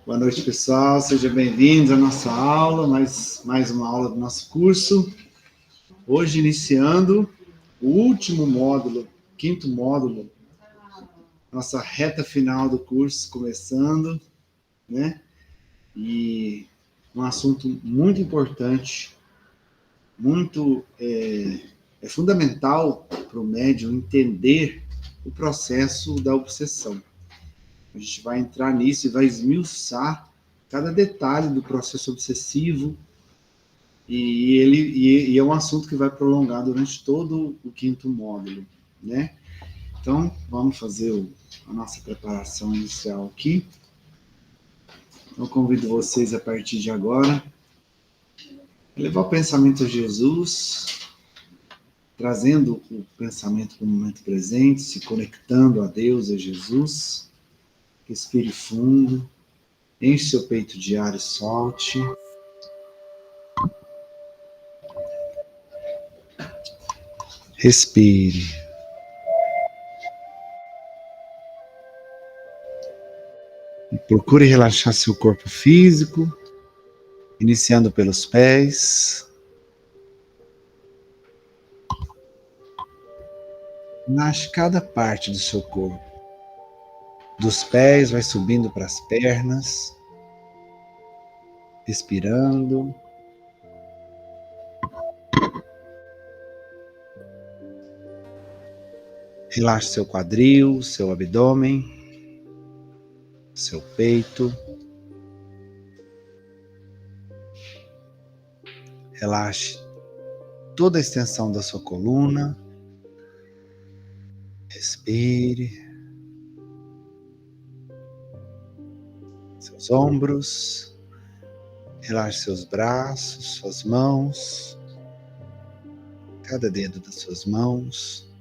Boa noite, pessoal. Sejam bem-vindos à nossa aula, mais uma aula do nosso curso. Hoje, iniciando o último módulo, quinto módulo, nossa reta final do curso começando, né? E um assunto muito importante, é fundamental para o médium entender o processo da obsessão. A gente vai entrar nisso e vai esmiuçar cada detalhe do processo obsessivo, e é um assunto que vai prolongar durante todo o quinto módulo, né? Então, vamos fazer a nossa preparação inicial aqui. Eu convido vocês, a partir de agora, a levar o pensamento a Jesus, trazendo o pensamento para o momento presente, se conectando a Deus, a Jesus. Respire fundo, enche seu peito de ar e solte. Respire. E procure relaxar seu corpo físico, iniciando pelos pés. Relaxe cada parte do seu corpo. Dos pés vai subindo para as pernas, respirando. Relaxe seu quadril, seu abdômen, seu peito. Relaxe toda a extensão da sua coluna. Respire. Seus ombros. Relaxe seus braços, suas mãos. Cada dedo das suas mãos.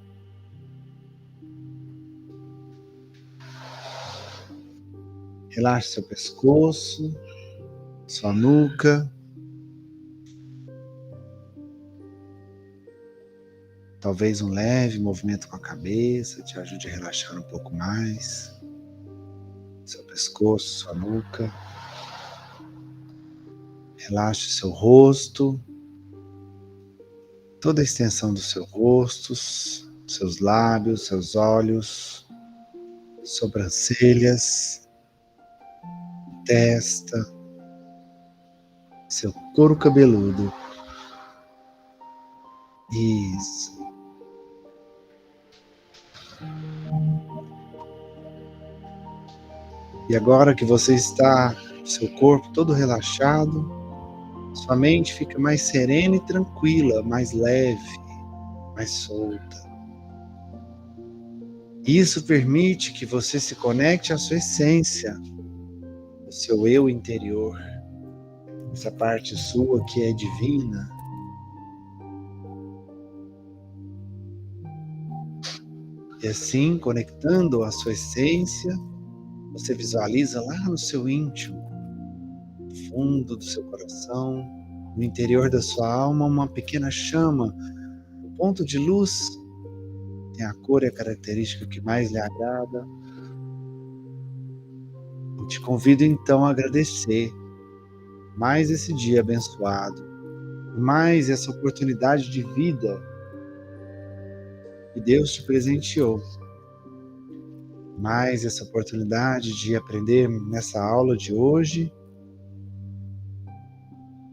Relaxe seu pescoço, sua nuca. Talvez um leve movimento com a cabeça te ajude a relaxar um pouco mais. Seu pescoço, sua nuca. Relaxe seu rosto, toda a extensão do seu rosto, seus lábios, seus olhos, sobrancelhas, testa, seu couro cabeludo. Isso. E agora que você está, seu corpo todo relaxado, sua mente fica mais serena e tranquila, mais leve, mais solta. Isso permite que você se conecte à sua essência, ao seu eu interior, essa parte sua que é divina. E assim, conectando à sua essência, você visualiza lá no seu íntimo, no fundo do seu coração, no interior da sua alma, uma pequena chama, um ponto de luz. Tem a cor e a característica que mais lhe agrada. Eu te convido então a agradecer mais esse dia abençoado, mais essa oportunidade de vida que Deus te presenteou, mais essa oportunidade de aprender nessa aula de hoje,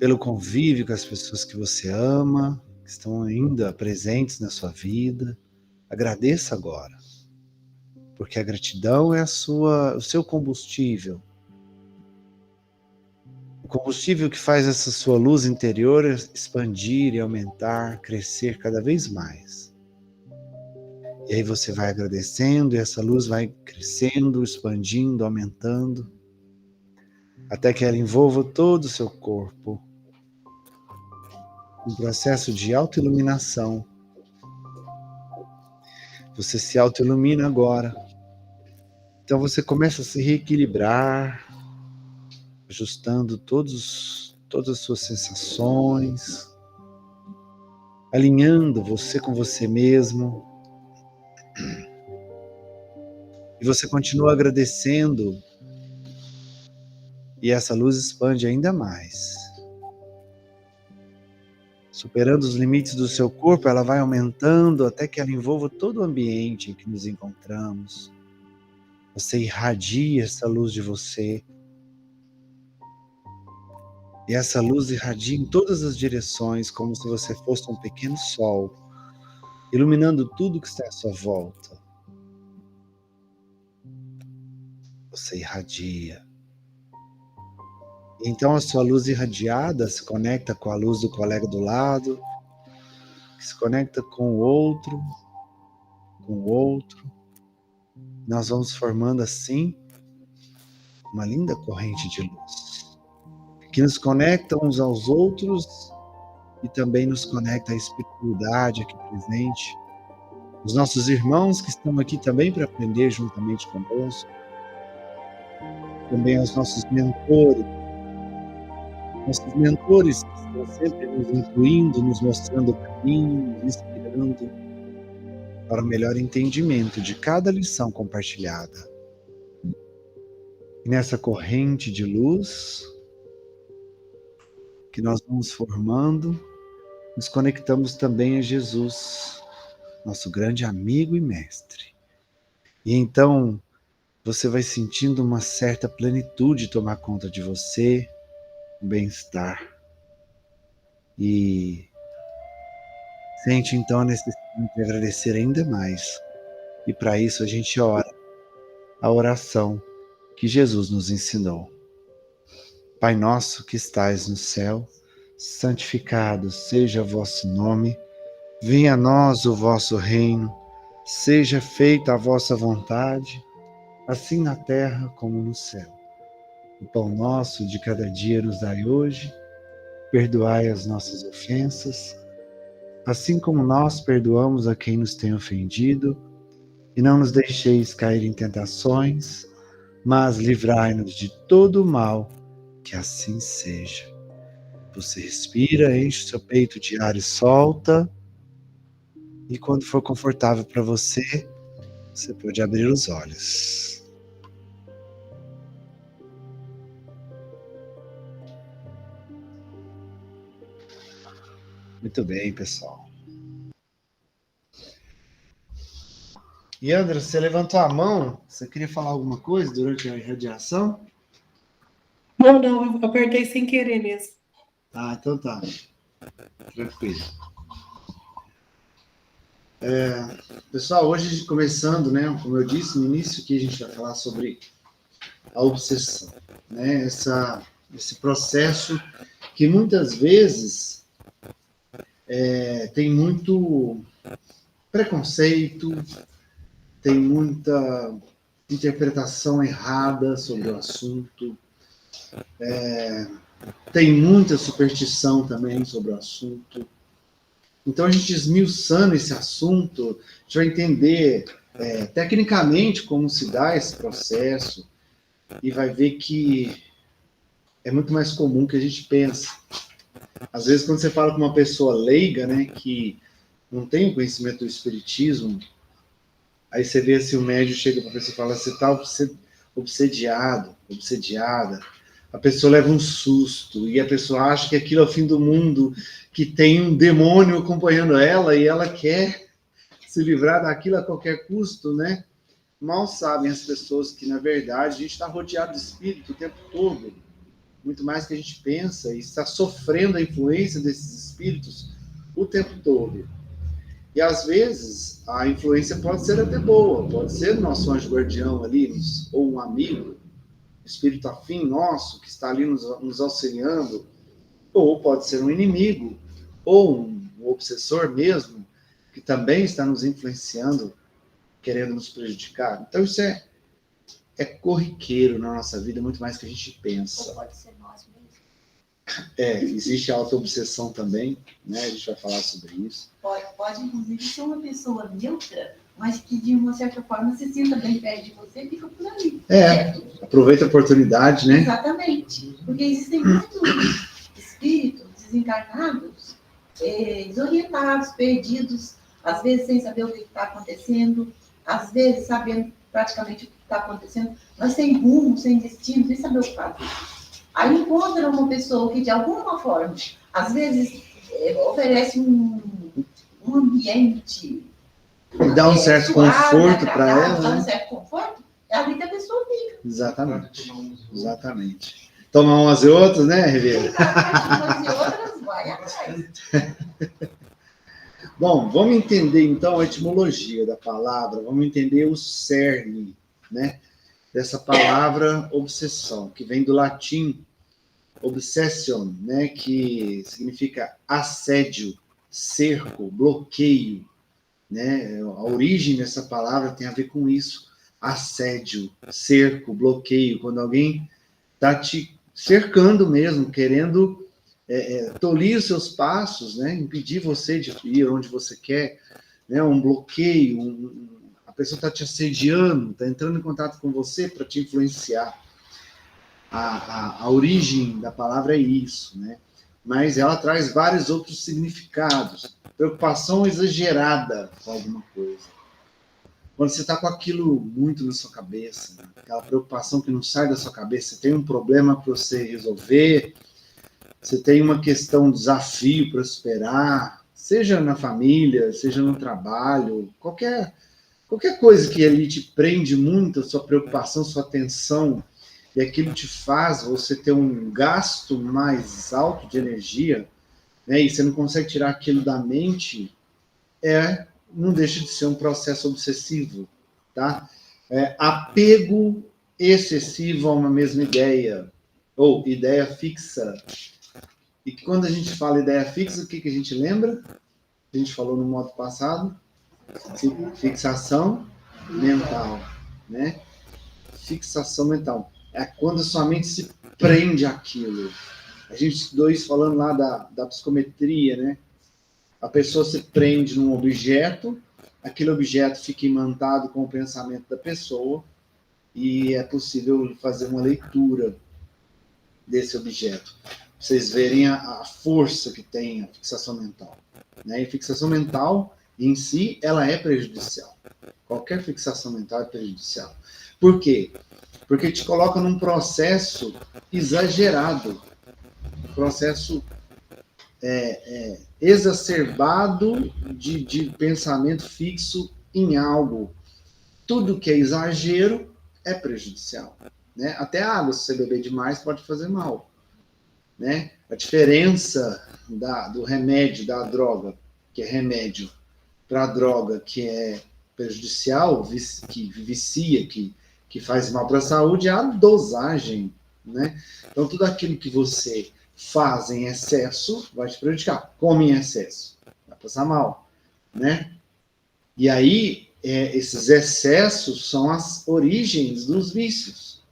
pelo convívio com as pessoas que você ama, que estão ainda presentes na sua vida. Agradeça agora, porque a gratidão é o seu combustível. O combustível que faz essa sua luz interior expandir e aumentar, crescer cada vez mais. E aí você vai agradecendo e essa luz vai crescendo, expandindo, aumentando, até que ela envolva todo o seu corpo. Um processo de autoiluminação. Você se autoilumina agora. Então você começa a se reequilibrar, ajustando todas as suas sensações, alinhando você com você mesmo. E você continua agradecendo E essa luz expande ainda mais. Superando os limites do seu corpo, ela vai aumentando até que ela envolva todo o ambiente em que nos encontramos. Você irradia essa luz de você. E essa luz irradia em todas as direções, como se você fosse um pequeno sol, iluminando tudo que está à sua volta. Você irradia. Então a sua luz irradiada se conecta com a luz do colega do lado, que se conecta com o outro. Nós vamos formando assim uma linda corrente de luz, que nos conecta uns aos outros e também nos conecta à espiritualidade aqui presente. Os nossos irmãos que estão aqui também para aprender juntamente conosco. Também aos nossos mentores que estão sempre nos incluindo, nos mostrando o caminho, nos inspirando para o melhor entendimento de cada lição compartilhada. E nessa corrente de luz que nós vamos formando, nos conectamos também a Jesus, nosso grande amigo e mestre. E então você vai sentindo uma certa plenitude tomar conta de você, um bem-estar. E sente então a necessidade de agradecer ainda mais. E para isso a gente ora a oração que Jesus nos ensinou. Pai nosso que estais no céu, santificado seja o vosso nome, venha a nós o vosso reino, seja feita a vossa vontade, assim na terra como no céu. O pão nosso de cada dia nos dai hoje, perdoai as nossas ofensas, assim como nós perdoamos a quem nos tem ofendido, e não nos deixeis cair em tentações, mas livrai-nos de todo o mal, que assim seja. Você respira, enche o seu peito de ar e solta, e quando for confortável para você, você pode abrir os olhos. Muito bem, pessoal. E André, você levantou a mão? Você queria falar alguma coisa durante a irradiação? Não, eu apertei sem querer mesmo. Ah, então tá. Tranquilo. Pessoal, hoje começando, né? Como eu disse no início, que a gente vai falar sobre a obsessão, né? Esse processo que muitas vezes tem muito preconceito, tem muita interpretação errada sobre o assunto, tem muita superstição também sobre o assunto. Então, a gente esmiuçando esse assunto, a gente vai entender tecnicamente como se dá esse processo e vai ver que é muito mais comum que a gente pensa. Às vezes, quando você fala com uma pessoa leiga, né, que não tem o conhecimento do espiritismo, aí você vê assim, o médium chega para a pessoa e fala, você está obsediada. A pessoa leva um susto e a pessoa acha que aquilo é o fim do mundo, que tem um demônio acompanhando ela e ela quer se livrar daquilo a qualquer custo, né? Mal sabem as pessoas que, na verdade, a gente está rodeado de espírito o tempo todo, muito mais que a gente pensa, e está sofrendo a influência desses espíritos o tempo todo. E às vezes a influência pode ser até boa, pode ser o nosso anjo guardião ali, ou um amigo, espírito afim nosso, que está ali nos auxiliando, ou pode ser um inimigo, ou um obsessor mesmo, que também está nos influenciando, querendo nos prejudicar. Então isso é corriqueiro na nossa vida, muito mais que a gente pensa. Ou pode ser nós mesmos. Existe a auto-obsessão também, né? A gente vai falar sobre isso. Pode, inclusive, ser uma pessoa neutra, mas que, de uma certa forma, se sinta bem perto de você e fica por ali. Certo? Aproveita a oportunidade, né? Exatamente. Porque existem muitos espíritos desencarnados, desorientados, perdidos, às vezes sem saber o que está acontecendo, às vezes sabendo praticamente o que está acontecendo, mas sem rumo, sem destino, sem saber o que fazer. Aí encontra uma pessoa que, de alguma forma, às vezes, oferece um ambiente... Dá um certo conforto para ela, dá né? um certo conforto, é ali que a pessoa fica. Exatamente. Exatamente. Tomar umas e outras, né, Ribeiro? Umas e outras vai atrás. Bom, vamos entender então a etimologia da palavra, vamos entender o cerne, né, dessa palavra obsessão, que vem do latim obsession, né, que significa assédio, cerco, bloqueio, né? A origem dessa palavra tem a ver com isso, assédio, cerco, bloqueio, quando alguém está te cercando mesmo, querendo tolir os seus passos, né? Impedir você de ir onde você quer, né? Um bloqueio, a pessoa está te assediando, está entrando em contato com você para te influenciar. A origem da palavra é isso, né? Mas ela traz vários outros significados. Preocupação exagerada com alguma coisa. Quando você está com aquilo muito na sua cabeça, né? Aquela preocupação que não sai da sua cabeça, você tem um problema para você resolver, você tem uma questão, um desafio para superar, seja na família, seja no trabalho, qualquer coisa que ali te prende muito, a sua preocupação, sua atenção, e aquilo te faz você ter um gasto mais alto de energia, né, e você não consegue tirar aquilo da mente, não deixa de ser um processo obsessivo, tá? Apego excessivo a uma mesma ideia, ou ideia fixa. E quando a gente fala ideia fixa, o que a gente lembra? A gente falou no modo passado, fixação mental, né? Fixação mental. É quando a sua mente se prende àquilo. A gente estudou isso falando lá da psicometria, né? A pessoa se prende num objeto, aquele objeto fica imantado com o pensamento da pessoa e é possível fazer uma leitura desse objeto. Vocês verem a força que tem a fixação mental, né? E fixação mental, em si, ela é prejudicial. Qualquer fixação mental é prejudicial. Por quê? Porque te coloca num processo exagerado, um processo exacerbado de pensamento fixo em algo. Tudo que é exagero é prejudicial, né? Até a água, se você beber demais, pode fazer mal, né? A diferença do remédio, da droga, que é remédio, para a droga, que é prejudicial, que vicia, que faz mal para a saúde, é a dosagem, né? Então, tudo aquilo que você faz em excesso vai te prejudicar. Come em excesso, vai passar mal, né? E aí, esses excessos são as origens dos vícios.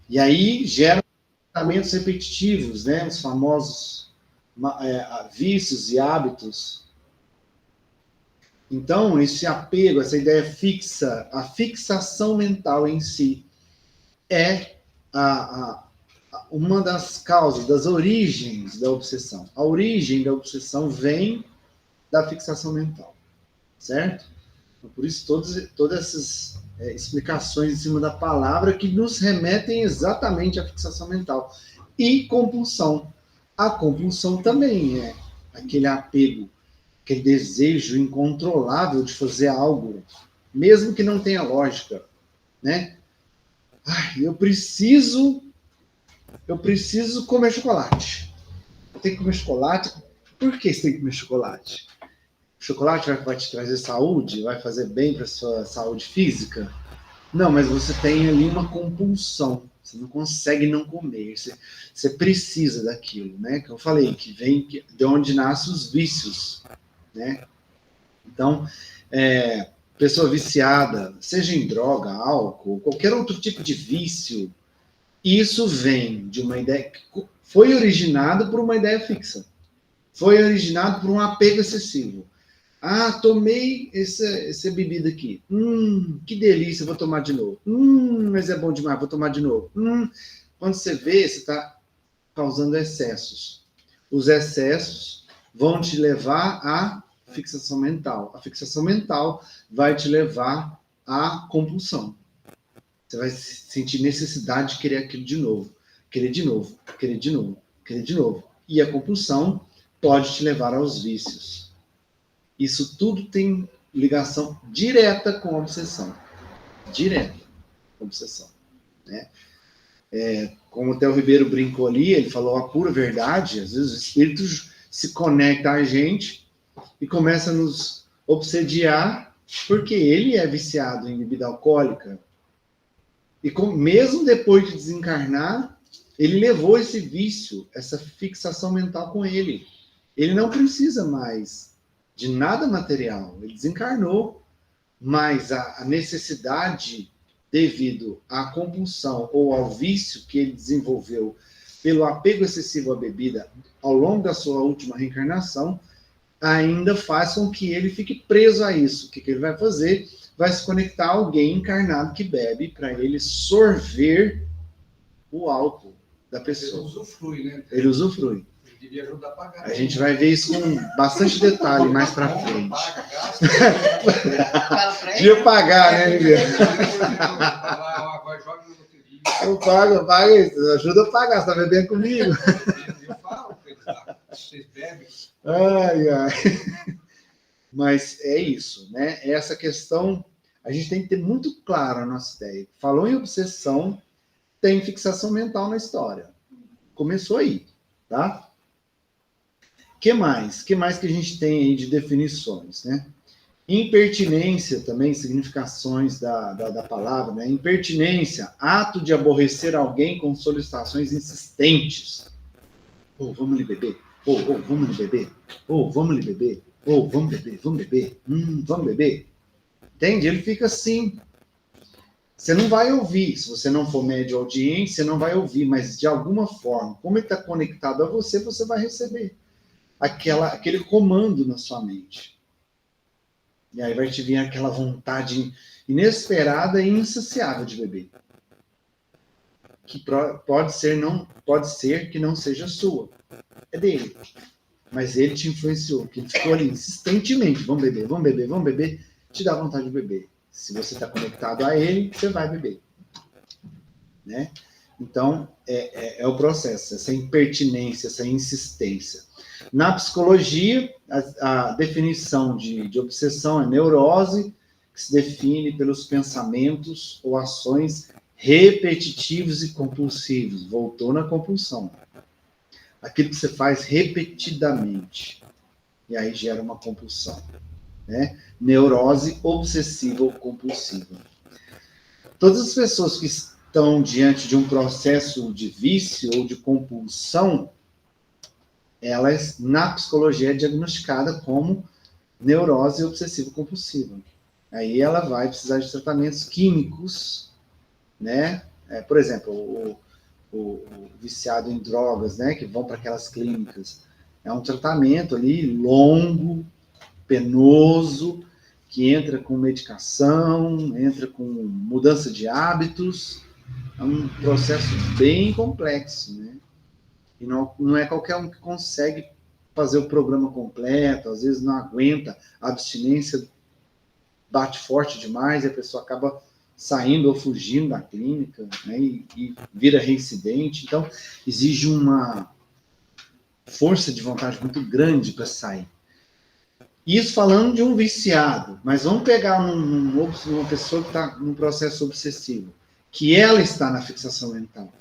E aí, geram comportamentos repetitivos, né? Os famosos vícios e hábitos. Então, esse apego, essa ideia fixa, a fixação mental em si, é uma das causas, das origens da obsessão. A origem da obsessão vem da fixação mental, certo? Então, por isso, todas essas explicações em cima da palavra que nos remetem exatamente à fixação mental. E compulsão. A compulsão também é aquele apego, aquele desejo incontrolável de fazer algo, mesmo que não tenha lógica, né? Eu preciso comer chocolate. Eu tenho que comer chocolate. Por que você tem que comer chocolate? O chocolate vai te trazer saúde? Vai fazer bem para a sua saúde física? Não, mas você tem ali uma compulsão. Você não consegue não comer. Você precisa daquilo, né? Que eu falei, que vem de onde nascem os vícios, né? Então, pessoa viciada, seja em droga, álcool, qualquer outro tipo de vício, isso vem de uma ideia que foi originado por uma ideia fixa. Foi originado por um apego excessivo. Tomei essa bebida aqui. Que delícia, vou tomar de novo. Mas é bom demais, vou tomar de novo. Quando você vê, você está causando excessos. Os excessos vão te levar à fixação mental. A fixação mental vai te levar à compulsão. Você vai sentir necessidade de querer aquilo de novo. querer de novo, querer de novo, querer de novo. E a compulsão pode te levar aos vícios. Isso tudo tem ligação direta com a obsessão. Direta com a obsessão. Né? Como o Theo Ribeiro brincou ali, ele falou a pura verdade, às vezes o espírito se conecta a gente e começa a nos obsediar porque ele é viciado em bebida alcoólica. E mesmo depois de desencarnar, ele levou esse vício, essa fixação mental com ele. Ele não precisa mais de nada material. Ele desencarnou, mas a necessidade devido à compulsão ou ao vício que ele desenvolveu pelo apego excessivo à bebida ao longo da sua última reencarnação, ainda faz com que ele fique preso a isso. O que ele vai fazer? Vai se conectar a alguém encarnado que bebe para ele sorver o álcool da pessoa. Ele usufrui, né? Ele usufrui. Ele devia ajudar a pagar. A gente vai ver isso com bastante detalhe mais para frente. Paga, gasta. Devia pagar, né, Miguel? Agora joga no loteria. Eu pago isso. Ajuda a pagar, você tá bebendo comigo? Eu falo, vocês bebem. Ai. Mas é isso, né? Essa questão, a gente tem que ter muito claro a nossa ideia. Falou em obsessão, tem fixação mental na história. Começou aí, tá? Que mais? Que mais que a gente tem aí de definições, né? Impertinência também, significações da palavra, né? Impertinência, ato de aborrecer alguém com solicitações insistentes. Vamos ali beber. Vamos ali beber. Vamos ali beber. Vamos beber. Vamos beber. Entende? Ele fica assim. Você não vai ouvir, se você não for médio audiente, você não vai ouvir, mas de alguma forma, como ele está conectado a você, você vai receber aquele comando na sua mente. E aí vai te vir aquela vontade inesperada e insaciável de beber. Que pode ser que não seja sua. É dele. Mas ele te influenciou, que ele ficou ali insistentemente. Vamos beber. Te dá vontade de beber. Se você está conectado a ele, você vai beber. Né? Então, é o processo, essa impertinência, essa insistência. Na psicologia, a definição de obsessão é neurose, que se define pelos pensamentos ou ações repetitivos e compulsivos. Voltou na compulsão. Aquilo que você faz repetidamente. E aí gera uma compulsão. Né? Neurose obsessiva ou compulsiva. Todas as pessoas que estão diante de um processo de vício ou de compulsão, elas, na psicologia, é diagnosticada como neurose obsessiva compulsiva. Aí ela vai precisar de tratamentos químicos, né? Por exemplo, o viciado em drogas, né? Que vão para aquelas clínicas. É um tratamento ali longo, penoso, que entra com medicação, entra com mudança de hábitos. É um processo bem complexo, né? E não é qualquer um que consegue fazer o programa completo, às vezes não aguenta, a abstinência bate forte demais e a pessoa acaba saindo ou fugindo da clínica, né? E vira reincidente. Então, exige uma força de vontade muito grande para sair. Isso falando de um viciado, mas vamos pegar uma pessoa que está num processo obsessivo, que ela está na fixação mental.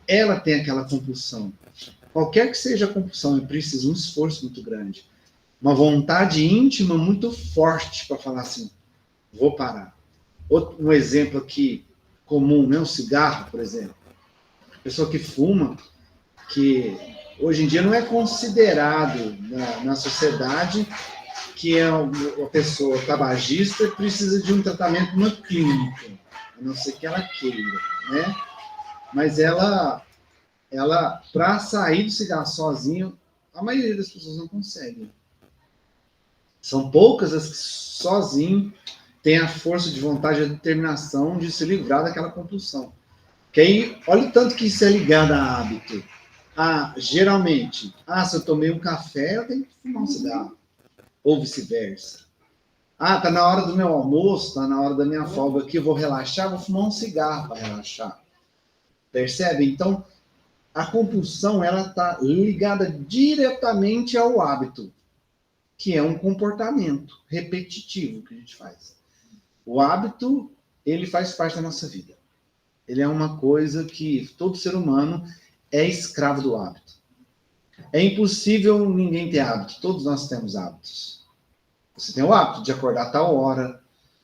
Ela tem aquela compulsão. Qualquer que seja a compulsão, é preciso um esforço muito grande. Uma vontade íntima muito forte para falar assim, vou parar. Um exemplo aqui comum, né? O cigarro, por exemplo. A pessoa que fuma, que hoje em dia não é considerado na sociedade que é uma pessoa tabagista e precisa de um tratamento numa clínica, a não ser que ela queira, né? Mas ela para sair do cigarro sozinha, a maioria das pessoas não consegue. São poucas as que sozinho têm a força de vontade e a determinação de se livrar daquela compulsão. Que aí, olha o tanto que isso é ligado a hábito. Geralmente, se eu tomei um café, eu tenho que fumar um cigarro. Ou vice-versa. Tá na hora do meu almoço, tá na hora da minha folga aqui, eu vou relaxar, vou fumar um cigarro para relaxar. Percebe? Então, a compulsão, ela está ligada diretamente ao hábito, que é um comportamento repetitivo que a gente faz. O hábito, ele faz parte da nossa vida. Ele é uma coisa que todo ser humano é escravo do hábito. É impossível ninguém ter hábito. Todos nós temos hábitos. Você tem o hábito de acordar a tal hora,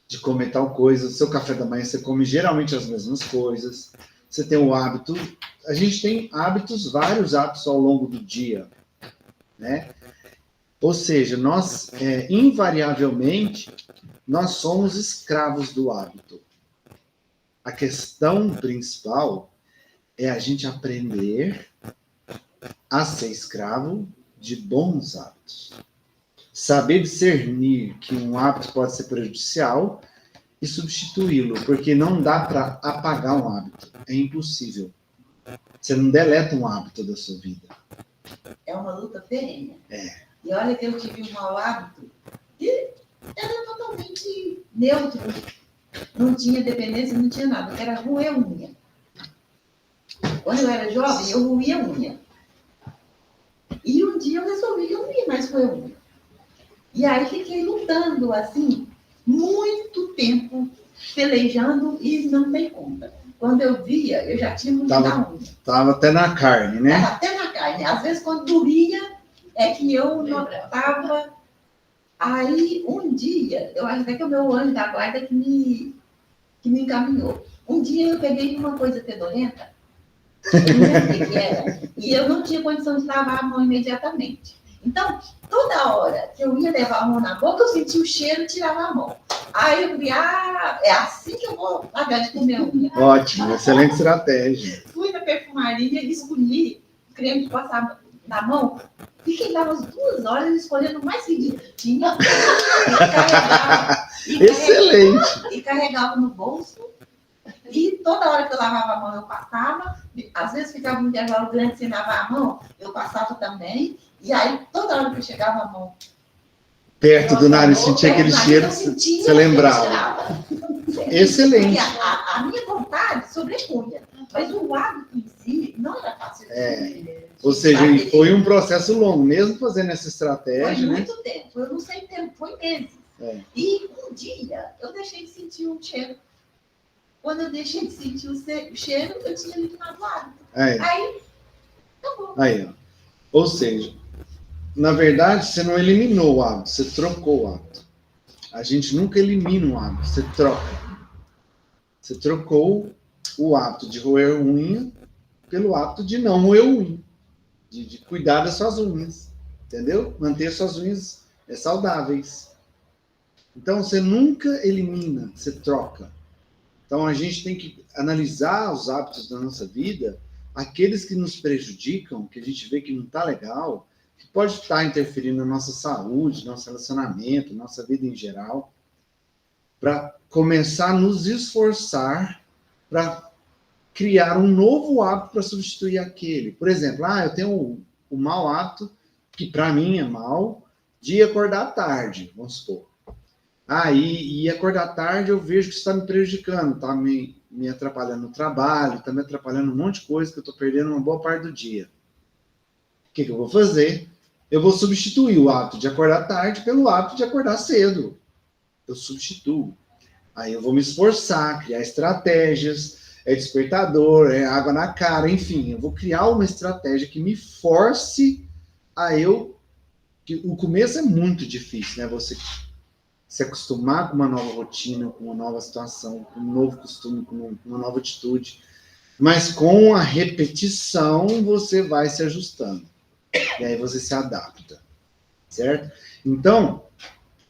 de comer tal coisa. Seu café da manhã você come geralmente as mesmas coisas. Você tem o hábito. A gente tem hábitos, vários hábitos ao longo do dia, né? Ou seja, nós, invariavelmente, nós somos escravos do hábito. A questão principal é a gente aprender a ser escravo de bons hábitos. Saber discernir que um hábito pode ser prejudicial e substituí-lo, porque não dá para apagar um hábito. É impossível. Você não deleta um hábito da sua vida. É uma luta ferrenha. É. E olha que eu tive um mau hábito e era totalmente neutro. Não tinha dependência, não tinha nada. Era roer unha. Quando eu era jovem, eu roía unha. E um dia eu resolvi que eu não ia mais roer unha. E aí fiquei lutando, assim, muito tempo, pelejando e não dei conta. Quando eu via, eu já tinha mordido a unha. Tava até na carne, né? Tava até na carne. Às vezes, quando doía, é que eu notava. Aí, um dia, eu acho até que o meu anjo da guarda que me encaminhou. Um dia eu peguei uma coisa fedorenta, eu não lembro o que era, e eu não tinha condição de lavar a mão imediatamente. Então, toda hora que eu ia levar a mão na boca, eu sentia o cheiro e tirava a mão. Aí eu falei, é assim que eu vou pagar de comer unha. Ótimo, excelente estratégia. Fui na perfumaria, escolhi creme de passar na mão, fiquei lá umas 2 horas escolhendo o mais que tinha. Excelente. E carregava no bolso. E toda hora que eu lavava a mão, eu passava. Às vezes ficava um intervalo grande sem lavar a mão, eu passava também. E aí, toda hora que eu chegava a mão Perto do nariz, sentia aquele cheiro, você lembrava. Excelente. A minha vontade sobrepunha, mas o hábito em si não era fácil. Ou seja, foi um processo longo, mesmo fazendo essa estratégia. Foi né? muito tempo, eu não sei tempo, foi meses. E um dia eu deixei de sentir um cheiro. Quando eu deixei de sentir o cheiro, eu tinha eliminado o hábito. Aí, acabou. Aí, ó. Ou seja, na verdade, você não eliminou o hábito, você trocou o hábito. A gente nunca elimina um hábito, você troca. Você trocou o hábito de roer unha pelo hábito de não roer unha. De cuidar das suas unhas. Entendeu? Manter suas unhas saudáveis. Então, você nunca elimina, você troca. Então, a gente tem que analisar os hábitos da nossa vida, aqueles que nos prejudicam, que a gente vê que não está legal, que pode estar interferindo na nossa saúde, nosso relacionamento, nossa vida em geral, para começar a nos esforçar para criar um novo hábito para substituir aquele. Por exemplo, eu tenho o mau hábito, que para mim é mau, de acordar tarde, vamos supor. E acordar tarde eu vejo que isso está me prejudicando, está me atrapalhando no trabalho, está me atrapalhando um monte de coisa que eu estou perdendo uma boa parte do dia. O que eu vou fazer? Eu vou substituir o hábito de acordar tarde pelo hábito de acordar cedo. Eu substituo. Aí eu vou me esforçar, criar estratégias, despertador, água na cara, enfim, eu vou criar uma estratégia que me force a eu... Que o começo é muito difícil, né? Você se acostumar com uma nova rotina, com uma nova situação, com um novo costume, com uma nova atitude. Mas com a repetição, você vai se ajustando. E aí você se adapta. Certo? Então,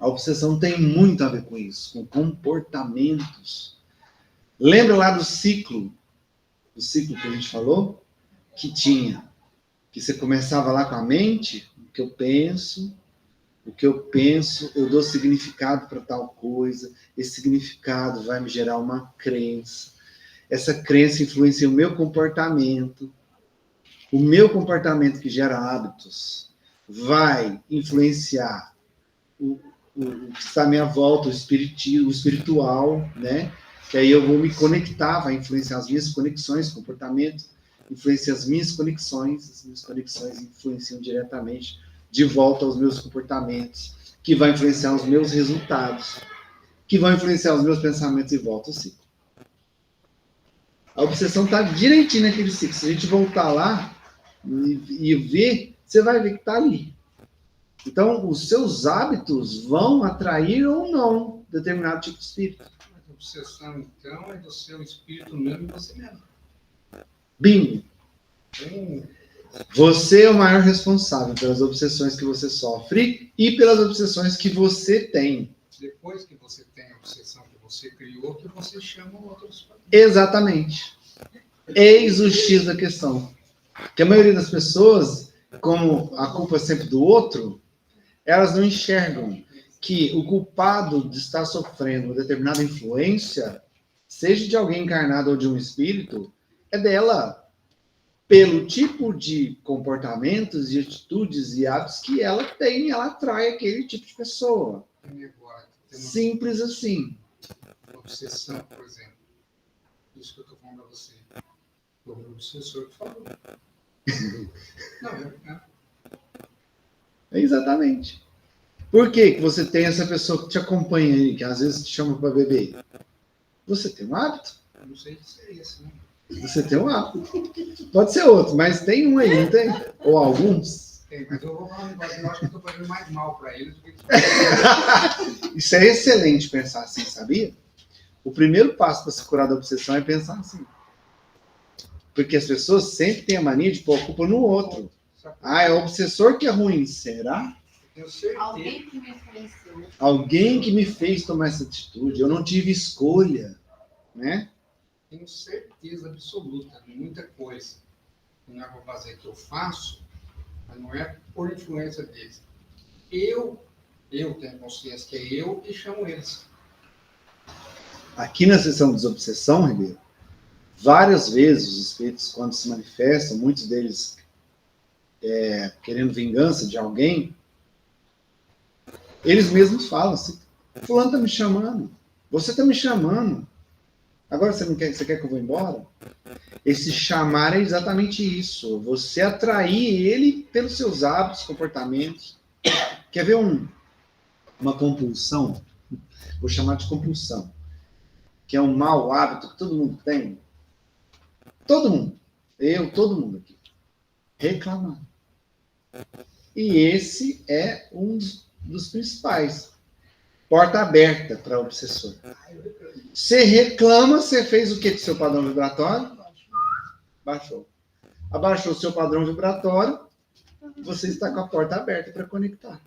a obsessão tem muito a ver com isso, com comportamentos. Lembra lá do ciclo que a gente falou? Que você começava lá com a mente, o que eu penso, eu dou significado para tal coisa, esse significado vai me gerar uma crença, essa crença influencia o meu comportamento que gera hábitos, vai influenciar o que está à minha volta, o espiritual, né? que aí eu vou me conectar, vai influenciar as minhas conexões, comportamento, influencia as minhas conexões influenciam diretamente de volta aos meus comportamentos, que vai influenciar os meus resultados, que vão influenciar os meus pensamentos e volta ao ciclo. A obsessão está direitinho naquele ciclo. Se a gente voltar lá e ver, você vai ver que está ali. Então, os seus hábitos vão atrair ou não determinado tipo de espírito. A obsessão, então, é do seu espírito mesmo e você mesmo. Bingo! Então, Você é o maior responsável pelas obsessões que você sofre e pelas obsessões que você tem. depois que você tem a obsessão que você criou, que você chama outros para Exatamente. Eis o X da questão. Que a maioria das pessoas, como a culpa é sempre do outro, elas não enxergam que o culpado de estar sofrendo uma determinada influência, seja de alguém encarnado ou de um espírito, é dela. Pelo tipo de comportamentos e atitudes e hábitos que ela tem, ela atrai aquele tipo de pessoa. agora. Tem Simples assim. uma obsessão, por exemplo. Isso que eu estou falando para você. Foi o obsessor que falou. Não, Exatamente. Por que que você tem essa pessoa que te acompanha aí, que às vezes te chama para beber? Você tem um hábito. eu não sei se é esse, né? Você tem um hábito. Pode ser outro, mas tem um aí, não tem? Ou alguns. Tem, mas eu vou falar um negócio, eu acho que eu estou fazendo mais mal para eles do que Isso é excelente pensar assim, sabia? O primeiro passo para se curar da obsessão é pensar assim. Porque as pessoas sempre têm a mania de pôr a culpa no outro. Ah, é o obsessor que é ruim. Será? tenho certeza. Alguém que me influenciou. Alguém que me fez tomar essa atitude. Eu não tive escolha, né? Tenho certeza absoluta de muita coisa que não é para fazer que eu faço, mas não é por influência deles. Eu tenho consciência que é eu que chamo eles. Aqui na sessão de desobsessão, Ribeiro, várias vezes os espíritos, quando se manifestam, muitos deles querendo vingança de alguém, eles mesmos falam assim, fulano está me chamando, você está me chamando, agora você quer que eu vou embora? Esse chamar é exatamente isso, você atrair ele pelos seus hábitos, comportamentos. Quer ver uma compulsão? Vou chamar de compulsão, que é um mau hábito que todo mundo tem. Todo mundo. Todo mundo aqui. Reclamar. E esse é um dos principais. Porta aberta para o obsessor. Você reclama, você fez o que com seu padrão vibratório? Baixou. Abaixou o seu padrão vibratório, você está com a porta aberta para conectar.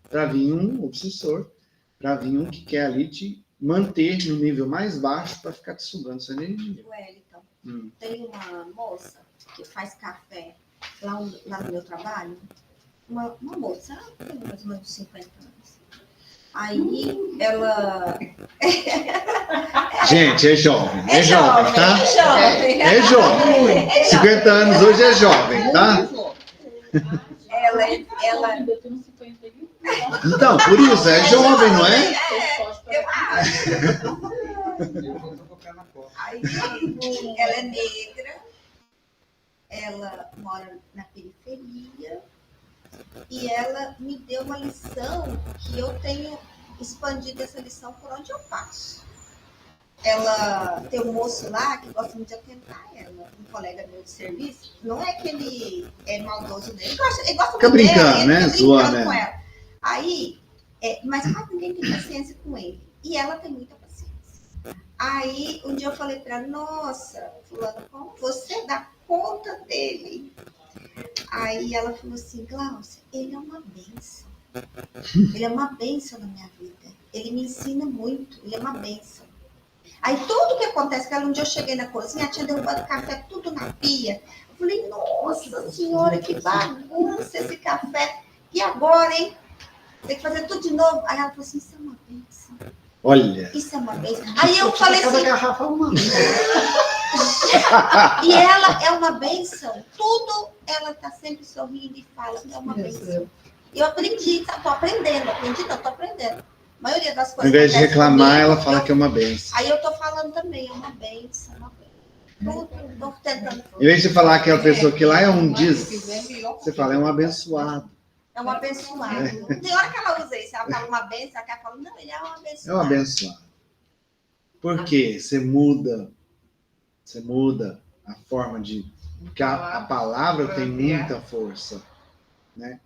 Para vir um obsessor, para vir um que quer ali te manter no nível mais baixo para ficar te sugando sua energia. Wellington, tem uma moça que faz café lá no meu trabalho. Uma moça, ela tem mais ou menos 50 anos. Aí ela. Gente, é jovem. É jovem, tá? É jovem. É jovem. 50 anos hoje é jovem, tá? Ela. Então, por isso, é jovem, não é? Eu acho. Eu vou colocar na porta. Aí, ela é negra, ela mora na periferia e ela me deu uma lição que eu tenho expandido essa lição por onde eu passo. Ela tem um moço lá que gosta muito de atentar ela, um colega meu de serviço. Não é que ele é maldoso dele, ele gosta Fica muito brincando, dele, né? ele fica Zoando, brincando com né? ela. Aí, mas quase ninguém tem paciência com ele. E ela tem muita paciência. Aí, um dia eu falei para ela, nossa, fulano, como você dá conta dele? Aí ela falou assim, Glaucia, ele é uma bênção. Ele é uma bênção na minha vida. Ele me ensina muito, ele é uma bênção. Aí tudo que acontece, que um dia eu cheguei na cozinha, tinha derrubado café tudo na pia. Eu falei, nossa senhora, que bagunça esse café. E agora, hein? Tem que fazer tudo de novo. Aí ela falou assim, isso é uma bênção. Olha. Isso é uma bênção. Aí eu falei assim... garrafa uma. E ela é uma bênção. Tudo ela tá sempre sorrindo e fala, é uma bênção. Eu aprendi, tô aprendendo. Aprendi, não, tô aprendendo. A maioria das Ao coisas. invés de acontece reclamar, comigo, ela fala que é uma benção. Aí eu tô falando também, é uma benção, uma benção. Tudo, tô tentando. Em vez de falar que a pessoa que lá é um você fala, é um abençoado. É um abençoado. Tem hora que ela usa isso, ela fala uma benção, ela fala, não, ele é um abençoado. É um abençoado. Por quê? Você muda a forma de... Porque a palavra tem muita força, né?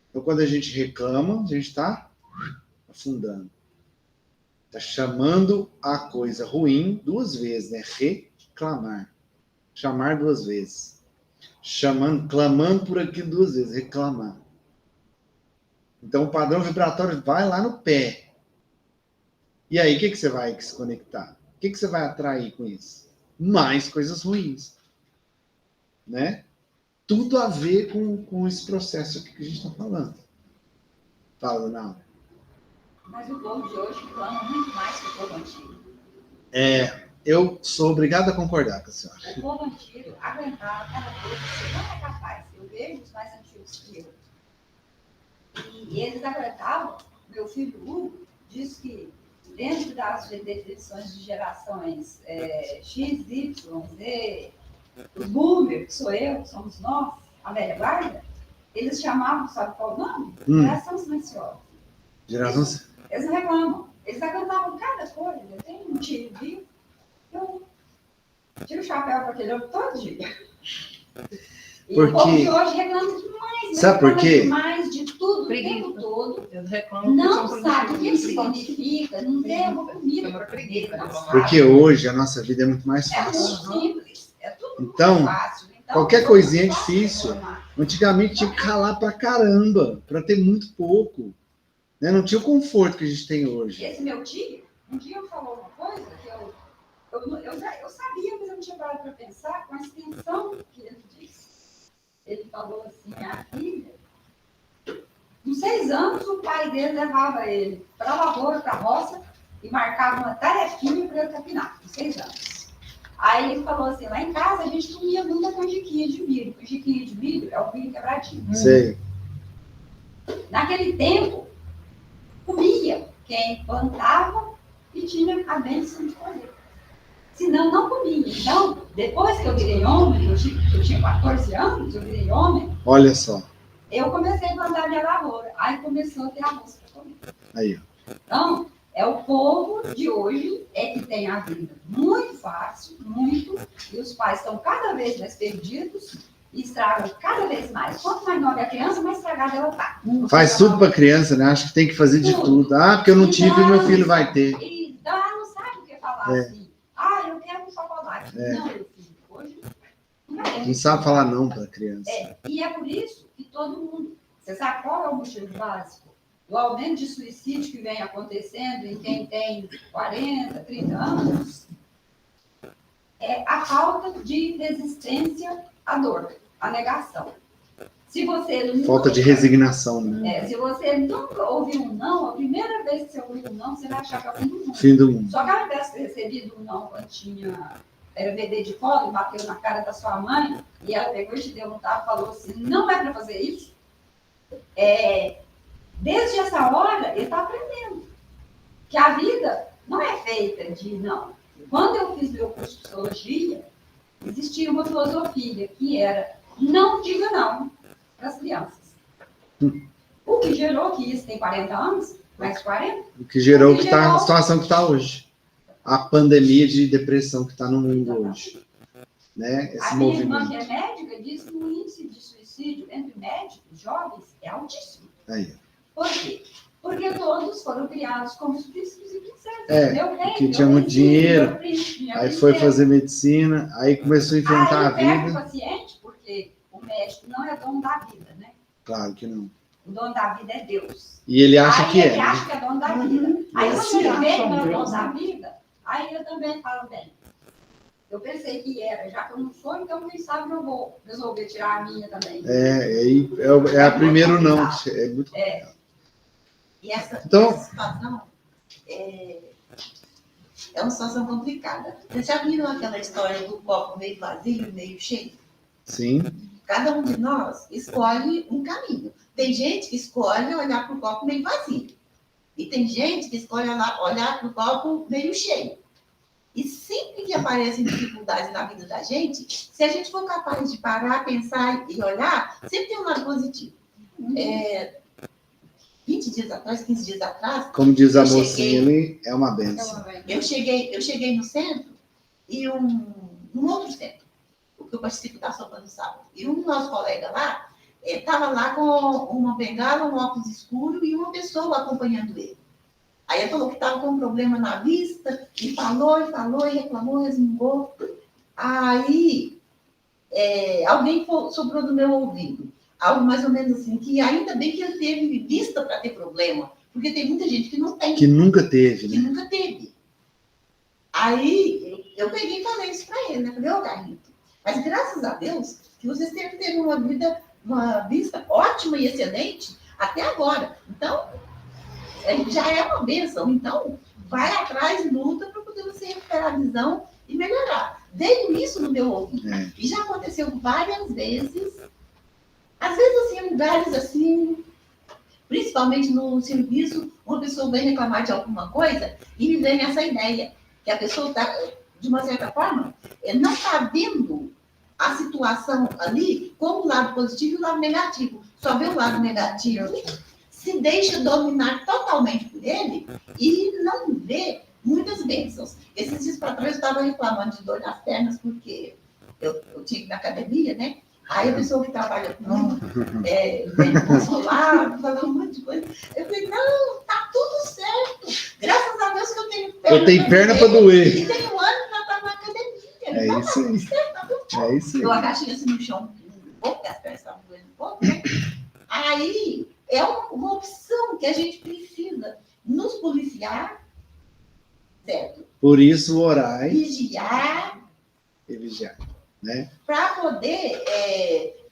Então, quando a gente reclama, a gente está afundando. Está chamando a coisa ruim 2 vezes, né? Reclamar. Chamar 2 vezes. Clamando por aquilo 2 vezes, reclamar. Então, o padrão vibratório vai lá no pé. E aí, o que você vai se conectar? O que você vai atrair com isso? Mais coisas ruins. Né? Tudo a ver com esse processo aqui que a gente está falando. Fala, não. Mas o povo de hoje clama muito mais que o povo antigo. Eu sou obrigado a concordar com a senhora. O povo antigo aguentava cada coisa que você não é capaz. Eu vejo os mais antigos que eu. E eles aguentavam. Meu filho Hugo diz que dentro das definições de gerações X, Y, Z, os boomer, que sou eu, que somos nós, a velha guarda, eles chamavam, sabe qual o nome? Geração silenciosa. Geração... Eles não reclamam. Eles aguentavam cada coisa. Eu tenho um tio vivo, eu tiro o chapéu para aquele outro todo dia. E porque... o povo de hoje reclama demais. Sabe por quê? Demais de tudo, o tempo todo. Não sabe o que isso significa. Não tem uma comida para comer. Porque hoje a nossa vida é muito mais É fácil. muito simples. É tudo Então, muito fácil. Então, qualquer coisinha é difícil. Antigamente tinha que ralar pra caramba, para ter muito pouco. Né? Não tinha o conforto que a gente tem hoje. Esse meu tio, um dia eu falou uma coisa que eu sabia, mas eu não tinha parado para pensar com a extensão que ele disse. Ele falou assim, a filha, com 6 anos, o pai dele levava ele para a lavoura, para a roça, e marcava uma tarefinha para ele capinar, com 6 anos. Aí ele falou assim, lá em casa a gente comia muita canjiquinha de milho. Canjiquinha de milho é o milho quebradinho. Sei. Naquele tempo, comia quem plantava e tinha a bênção de colher. Senão, não comia. Então, depois que eu virei homem, eu tinha 14 anos, eu virei homem. Olha só. Eu comecei a plantar minha lavoura. Aí começou a ter arroz para comer. Aí, ó. Então, é o povo de hoje que tem a vida muito fácil, muito, e os pais estão cada vez mais perdidos e estragam cada vez mais. Quanto mais nova é a criança, mais estragada ela está. Faz tudo para criança, né? Acho que tem que fazer de tudo. Ah, porque eu não tive e meu filho vai ter. E ela não sabe o que falar assim. Ah, eu quero um chocolate. Não, meu filho, hoje não sabe falar não para criança. E é por isso que todo mundo... Você sabe qual é o motivo básico? O aumento de suicídio que vem acontecendo em quem tem 40, 30 anos é a falta de resistência à dor, à negação. Se você nunca... Falta de resignação, né? Se você nunca ouviu um não, a primeira vez que você ouviu um não, você vai achar que é o fim do mundo. Fim do mundo. Só que ao invés de ter recebido um não quando era bebê de colo e bateu na cara da sua mãe, e ela pegou e te deu um tapa e falou assim, não é para fazer isso, desde essa hora, ele está aprendendo que a vida não é feita de não. Quando eu fiz meu curso de psicologia, existia uma filosofia que era não diga não para as crianças. O que gerou que isso tem 40 anos, mais 40. O que gerou que está a situação que está hoje. A pandemia de depressão que está no mundo hoje. Né? Esse a minha movimento. irmã, que é médica, diz que o índice de suicídio entre médicos jovens é altíssimo. Aí. Por quê? Porque todos foram criados como príncipes e princesas. Meu rei, porque tinha muito dinheiro, aí foi fazer medicina, aí começou a enfrentar a vida. O paciente, porque o médico não é dono da vida, né? Claro que não. O dono da vida é Deus. E ele acha que ele é. acha que é dono da vida. Aí quando ele vê que não é dono da vida, aí eu também falo, bem, eu pensei que era, já que eu não sou, então quem sabe eu vou resolver tirar a minha também. É a primeiro não. É muito complicado. E essa situação é uma situação complicada. Vocês já viram aquela história do copo meio vazio e meio cheio? Sim. Cada um de nós escolhe um caminho. Tem gente que escolhe olhar para o copo meio vazio. E tem gente que escolhe olhar para o copo meio cheio. E sempre que aparecem dificuldades na vida da gente, se a gente for capaz de parar, pensar e olhar, sempre tem um lado positivo. 20 dias atrás, 15 dias atrás... Como diz a mocinha ali, é uma benção. Eu cheguei no centro, e num outro centro, porque eu participo da sopa no sábado, e um dos nossos colegas lá, estava lá com uma bengala, um óculos escuro e uma pessoa acompanhando ele. Aí ele falou que estava com um problema na vista, e falou, e reclamou, resmungou. Aí, alguém soprou no meu ouvido, algo mais ou menos assim, que ainda bem que ele teve vista para ter problema, porque tem muita gente que não tem. Que nunca teve, né? Que nunca teve. Aí, eu peguei e falei isso para ele, né? Falei, ô, Carlito, mas graças a Deus que você sempre teve uma vista ótima e excelente até agora. Então, já é uma bênção. Então, vai atrás e luta para poder você recuperar a visão e melhorar. Veio isso no meu ouvido. E já aconteceu várias vezes. Às vezes, assim, em lugares assim, principalmente no serviço, uma pessoa vem reclamar de alguma coisa e me vem essa ideia, que a pessoa está, de uma certa forma, não está vendo a situação ali como o lado positivo e o lado negativo. Só vê o lado negativo, se deixa dominar totalmente por ele e não vê muitas bênçãos. Esses dias para trás eu estava reclamando de dor nas pernas porque eu tinha que ir na academia, né? Aí a pessoa que trabalha comigo vem me consolar, falar um monte de coisa. Eu falei, não, tá tudo certo. Graças a Deus que eu tenho perna. Eu tenho perna para doer. E tenho ânimo para estar na academia. É então, isso aí. Certo, tá tudo bom. É isso aí. Eu agachei assim no chão um pouco, porque as pernas estavam doendo um pouco, né? Aí é uma opção que a gente precisa nos policiar, certo? Por isso, orai Vigiar, e vigiar, né? para poder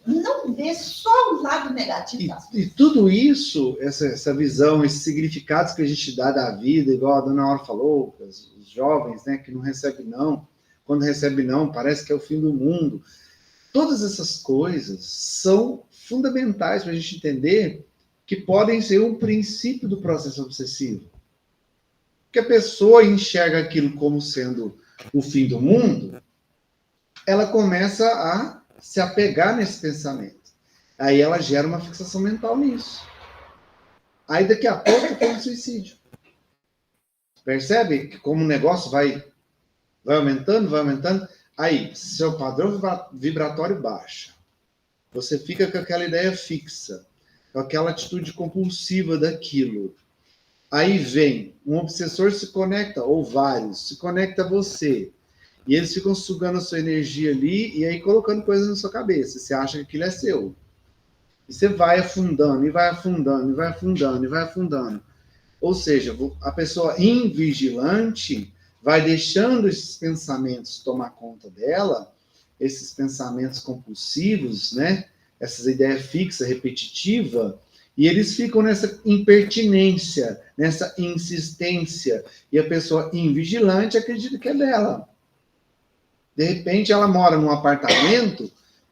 não ver só o lado negativo das coisas. E tudo isso, essa visão, esses significados que a gente dá da vida, igual a dona Aura falou, os jovens, né, que não recebem não, quando recebe não, parece que é o fim do mundo. Todas essas coisas são fundamentais para a gente entender que podem ser um princípio do processo obsessivo. Que a pessoa enxerga aquilo como sendo o fim do mundo, ela começa a se apegar nesse pensamento. Aí ela gera uma fixação mental nisso. Aí daqui a pouco tem um suicídio. Percebe que como o negócio vai aumentando, vai aumentando. Aí, seu padrão vibratório baixa. Você fica com aquela ideia fixa, com aquela atitude compulsiva daquilo. Aí vem, um obsessor se conecta, ou vários, se conecta a você. E eles ficam sugando a sua energia ali e aí colocando coisas na sua cabeça. Você acha que aquilo é seu. E você vai afundando, e vai afundando, e vai afundando, e vai afundando. Ou seja, a pessoa invigilante vai deixando esses pensamentos tomar conta dela, esses pensamentos compulsivos, né? Essas ideias fixas, repetitivas, e eles ficam nessa impertinência, nessa insistência, e a pessoa invigilante acredita que é dela. De repente, ela mora num apartamento,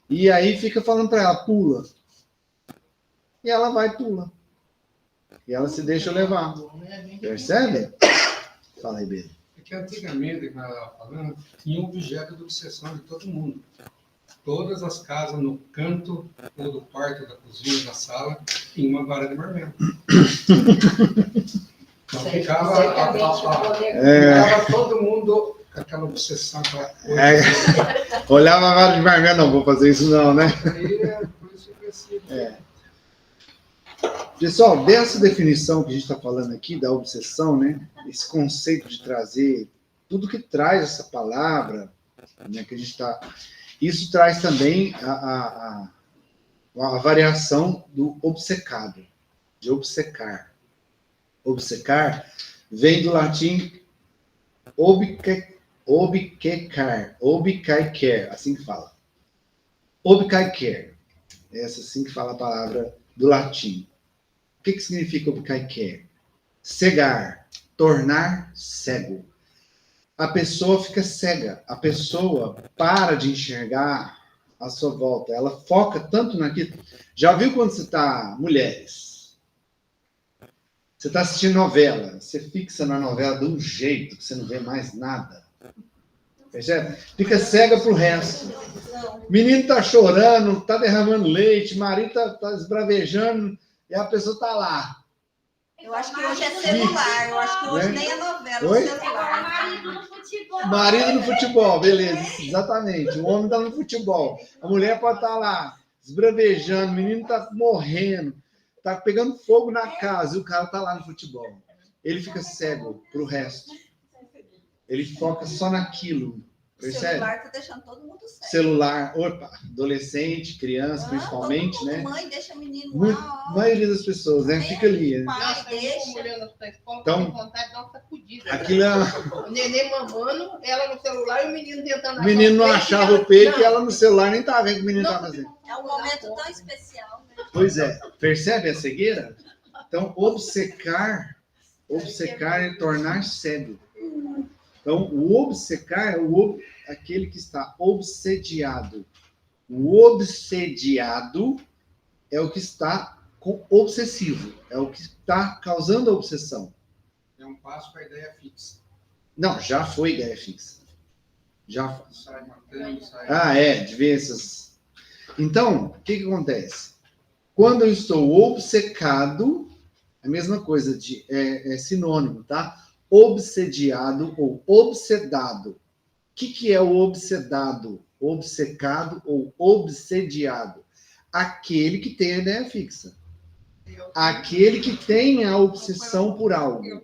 e aí fica falando para ela, pula. E ela vai e pula. E ela se deixa levar. Percebe? Fala aí, Pedro. Porque antigamente, como ela estava falando, tinha um objeto de obsessão de todo mundo. Todas as casas, no canto, ou do quarto, da cozinha, da sala, tinha uma vara de marmelo. Então ficava todo mundo com aquela obsessão, aquela coisa. Olhava a vara de marmelo, não vou fazer isso não, né? Aí, por isso que assim, Pessoal, dessa definição que a gente está falando aqui, da obsessão, né? Esse conceito de trazer tudo que traz essa palavra, né, que a gente está... Isso traz também a variação do obcecado, de obcecar. Obcecar vem do latim obcaequer, assim que fala. Obcaequer, essa assim que fala a palavra do latim. O que significa obcaequer? Cegar, tornar cego. A pessoa fica cega, a pessoa para de enxergar a sua volta, ela foca tanto naquilo. Já viu quando você está, mulheres? Você Você está assistindo novela, você fixa na novela de um jeito que você não vê mais nada. Percebe? Fica cega pro resto. Menino tá chorando, tá derramando leite, marido tá esbravejando, e a pessoa tá lá. Eu acho que hoje é celular, eu acho que hoje nem é novela, Oi? é celular. Marido no futebol. Marido no futebol, beleza, exatamente. O homem tá no futebol. A mulher pode estar lá, esbravejando, o menino tá morrendo, tá pegando fogo na casa, e o cara tá lá no futebol. Ele fica cego pro resto. Ele foca só naquilo. O Percebe? celular tá deixando todo mundo cego. Celular, opa, adolescente, criança, principalmente, todo mundo, né? Mãe deixa o menino Muito, lá, a ó. maioria das pessoas, né? Fica ali, né? Pai Nossa, deixa. eu olhando pra escola, Então, com vontade de dar uma sacudida. Aquilo é... O neném mamando, ela no celular e o menino tentando O menino não achava o peito e ela no não. celular nem tava vendo o que o menino Não, tava fazendo. É um momento tão especial, né? Pois é, percebe a cegueira? Então, obcecar é tornar cego. Então, o obcecar é aquele que está obsediado. O obsediado é o que está obsessivo, é o que está causando a obsessão. É um passo para a ideia fixa. Não, já foi ideia fixa. Já foi. Sai matando, sai... De ver essas... Então, o que acontece? Quando eu estou obcecado, é a mesma coisa, é sinônimo, tá? Obsediado ou obsedado. O que é o obsedado? Obcecado ou obsediado? Aquele que tem a ideia fixa. Aquele que tem a obsessão por algo.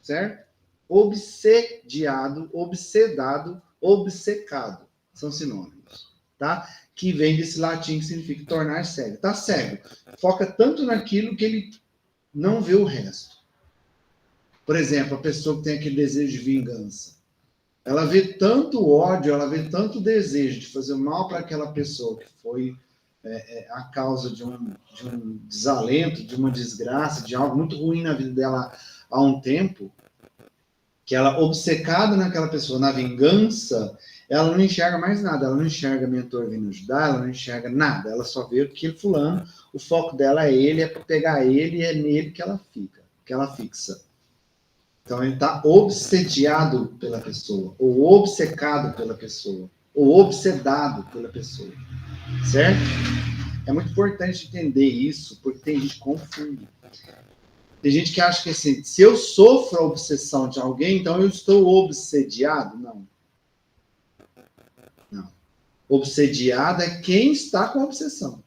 Certo? Obsediado, obsedado, obcecado. São sinônimos. Tá? Que vem desse latim que significa tornar cego. Tá cego. Foca tanto naquilo que ele não vê o resto. Por exemplo, a pessoa que tem aquele desejo de vingança. Ela vê tanto ódio, ela vê tanto desejo de fazer mal para aquela pessoa que foi a causa de um desalento, de uma desgraça, de algo muito ruim na vida dela há um tempo, que ela, obcecada naquela pessoa, na vingança, ela não enxerga mais nada, ela não enxerga mentor vindo ajudar, ela não enxerga nada, ela só vê aquele fulano, o foco dela é ele, é para pegar ele, e é nele que ela fica, que ela fixa. Então ele está obsediado pela pessoa, ou obcecado pela pessoa, ou obsedado pela pessoa, certo? É muito importante entender isso, porque tem gente que confunde. Tem gente que acha que assim, se eu sofro a obsessão de alguém, então eu estou obsediado. Não. Não. Obsediado é quem está com a obsessão.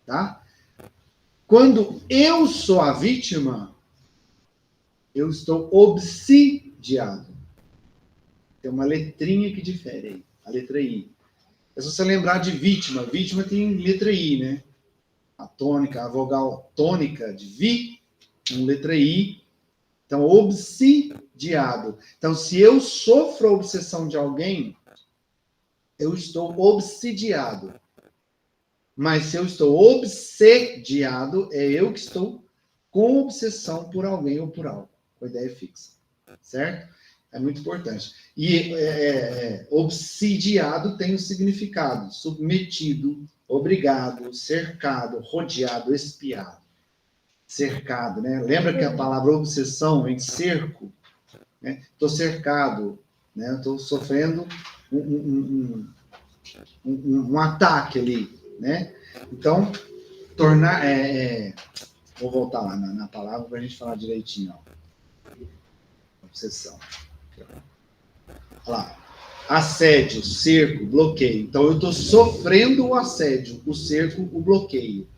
Tá? Quando eu sou a vítima, eu estou obsidiado. Tem uma letrinha que difere aí, a letra I. É só você lembrar de vítima. Vítima tem letra I, né? A tônica, a vogal tônica de vi, com letra I. Então, obsidiado. Então, se eu sofro a obsessão de alguém, eu estou obsidiado. Mas se eu estou obsediado, é eu que estou com obsessão por alguém ou por algo. Com ideia fixa. Certo? É muito importante. E obsidiado tem o significado submetido, obrigado, cercado, rodeado, espiado. Cercado, né? Lembra que a palavra obsessão vem de cerco? Estou cercado, né? Estou sofrendo um ataque ali, né? Então, tornar... vou voltar lá na palavra para a gente falar direitinho. Ó. Obsessão. Olha lá. Assédio, cerco, bloqueio. Então, eu estou sofrendo o assédio, o cerco, o bloqueio.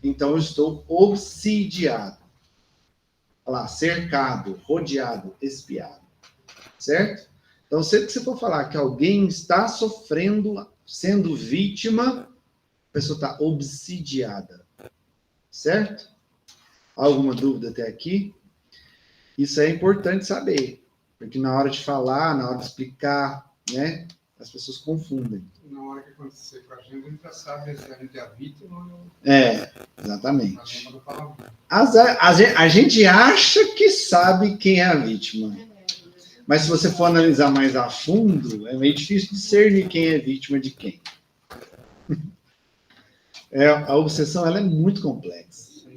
Então, eu estou obsidiado. Olha lá, cercado, rodeado, espiado. Certo? Então, sempre que você for falar que alguém está sofrendo, sendo vítima, a pessoa está obsidiada. Certo? Alguma dúvida até aqui? Isso é importante saber. Porque na hora de falar, na hora de explicar, né? As pessoas confundem. Na hora que acontecer com a gente já sabe se a gente é a vítima ou Exatamente. não. A gente acha que sabe quem é a vítima. Mas se você for analisar mais a fundo, é meio difícil discernir quem é vítima de quem. A obsessão ela é muito complexa.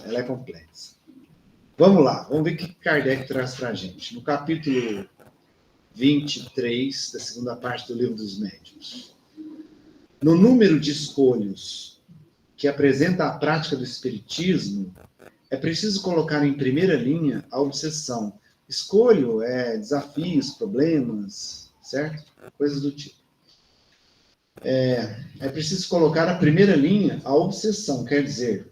Ela é complexa. Vamos lá, vamos ver o que Kardec traz para a gente. No capítulo 23, da segunda parte do Livro dos Médiuns. No número de escolhos que apresenta a prática do espiritismo, é preciso colocar em primeira linha a obsessão. Escolho é desafios, problemas, certo? Coisas do tipo. É preciso colocar na primeira linha a obsessão, quer dizer,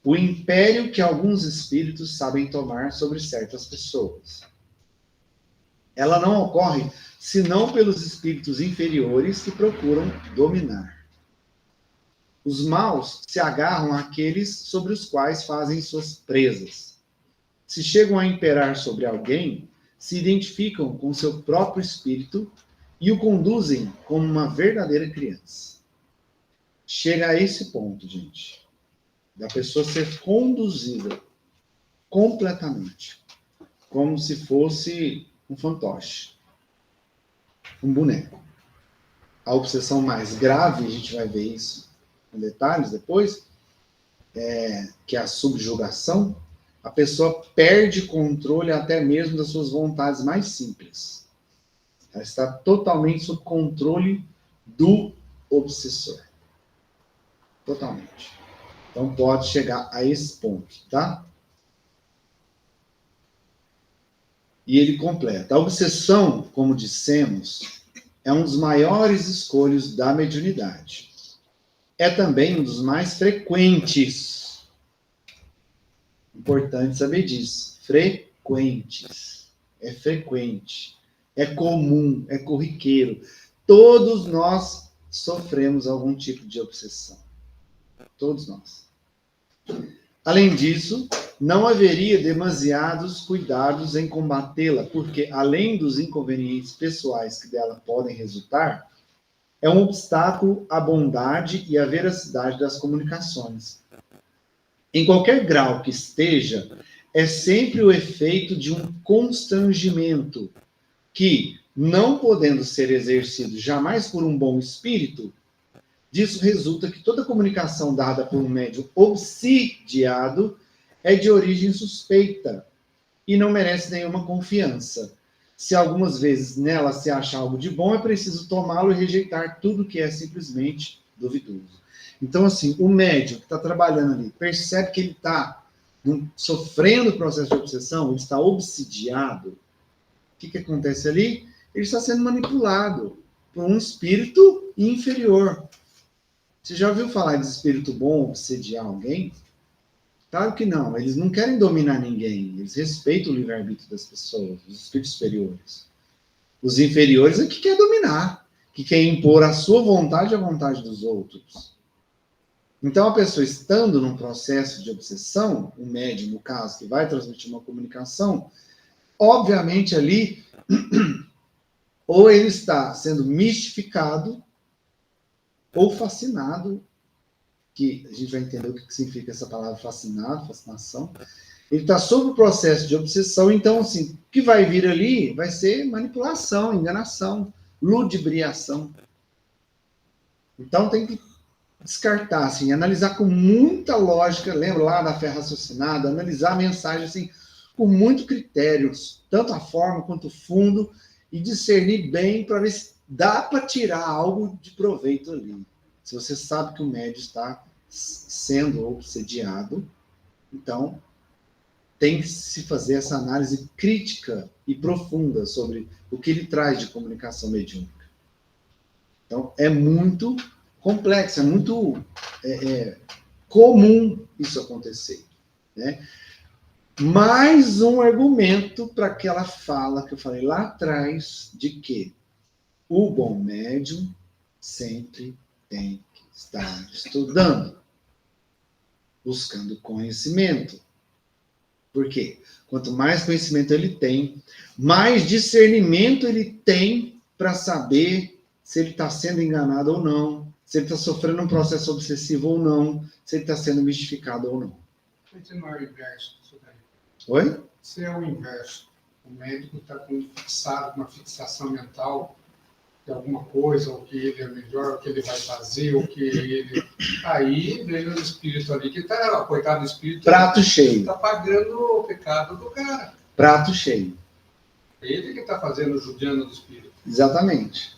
o império que alguns espíritos sabem tomar sobre certas pessoas. Ela não ocorre senão pelos espíritos inferiores que procuram dominar. Os maus se agarram àqueles sobre os quais fazem suas presas. Se chegam a imperar sobre alguém, se identificam com seu próprio espírito e o conduzem como uma verdadeira criança. Chega a esse ponto, gente, da pessoa ser conduzida completamente, como se fosse um fantoche, um boneco. A obsessão mais grave, a gente vai ver isso em detalhes depois, que é a subjugação. A pessoa perde controle até mesmo das suas vontades mais simples. Ela está totalmente sob controle do obsessor. Totalmente. Então pode chegar a esse ponto, tá? E ele completa. A obsessão, como dissemos, é um dos maiores escolhos da mediunidade. É também um dos mais frequentes. Importante saber disso. Frequentes. É frequente. É comum. É corriqueiro. Todos nós sofremos algum tipo de obsessão. Todos nós. Além disso, não haveria demasiados cuidados em combatê-la, porque, além dos inconvenientes pessoais que dela podem resultar, é um obstáculo à bondade e à veracidade das comunicações. Em qualquer grau que esteja, é sempre o efeito de um constrangimento que, não podendo ser exercido jamais por um bom espírito, disso resulta que toda comunicação dada por um médium obsidiado é de origem suspeita e não merece nenhuma confiança. Se algumas vezes nela se acha algo de bom, é preciso tomá-lo e rejeitar tudo que é simplesmente duvidoso. Então, assim, o médium que está trabalhando ali, percebe que ele está sofrendo o processo de obsessão, ele está obsidiado. O que acontece ali? Ele está sendo manipulado por um espírito inferior. Você já ouviu falar de espírito bom obsediar alguém? Claro que não. Eles não querem dominar ninguém. Eles respeitam o livre-arbítrio das pessoas, os espíritos superiores. Os inferiores é que quer dominar, que quer impor a sua vontade à vontade dos outros. Então, a pessoa estando num processo de obsessão, o médium, no caso, que vai transmitir uma comunicação, obviamente ali, ou ele está sendo mistificado, ou fascinado, que a gente vai entender o que significa essa palavra fascinado, fascinação. Ele está sob o processo de obsessão, então, assim, o que vai vir ali vai ser manipulação, enganação, ludibriação. Então, tem que descartar, assim, analisar com muita lógica, lembra lá da fé raciocinada, analisar a mensagem, assim, com muito critério, tanto a forma quanto o fundo, e discernir bem para ver se dá para tirar algo de proveito ali. Se você sabe que o médium está sendo obsediado, então tem que se fazer essa análise crítica e profunda sobre o que ele traz de comunicação mediúnica. Então, é muito complexo, é muito comum isso acontecer, né? Mais um argumento para aquela fala que eu falei lá atrás, de que o bom médium sempre tem que estar estudando, buscando conhecimento. Por quê? Quanto mais conhecimento ele tem, mais discernimento ele tem para saber se ele está sendo enganado ou não, se ele está sofrendo um processo obsessivo ou não, se ele está sendo mistificado ou não. Isso não é o inverso disso daí. Oi? Isso é o inverso. O médico está fixado, uma fixação mental de alguma coisa, ou que ele é melhor, o que ele vai fazer, o que ele... Aí vem o espírito ali, que tá, coitado do espírito, Prato cheio. está pagando o pecado do cara. Prato cheio. Ele que está fazendo, judiando do espírito. Exatamente.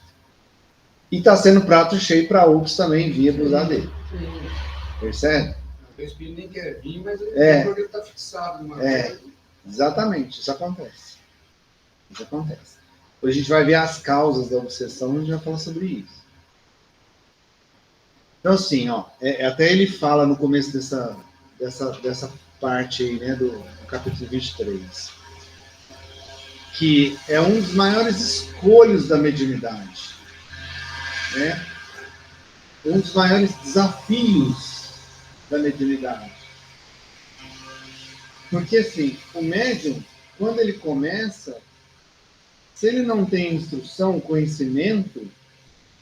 E está sendo prato cheio para outros também vir abusar dele. Sim. Percebe? O espírito nem quer vir, mas É. ele está fixado numa É. coisa. Exatamente. Isso acontece. Isso acontece. Hoje a gente vai ver as causas da obsessão e a gente vai falar sobre isso. Então, assim, ó, até ele fala no começo dessa parte aí, né, do capítulo 23, que é um dos maiores escolhos da mediunidade, né? Um dos maiores desafios da mediunidade. Porque, assim, o médium, quando ele começa, se ele não tem instrução, conhecimento,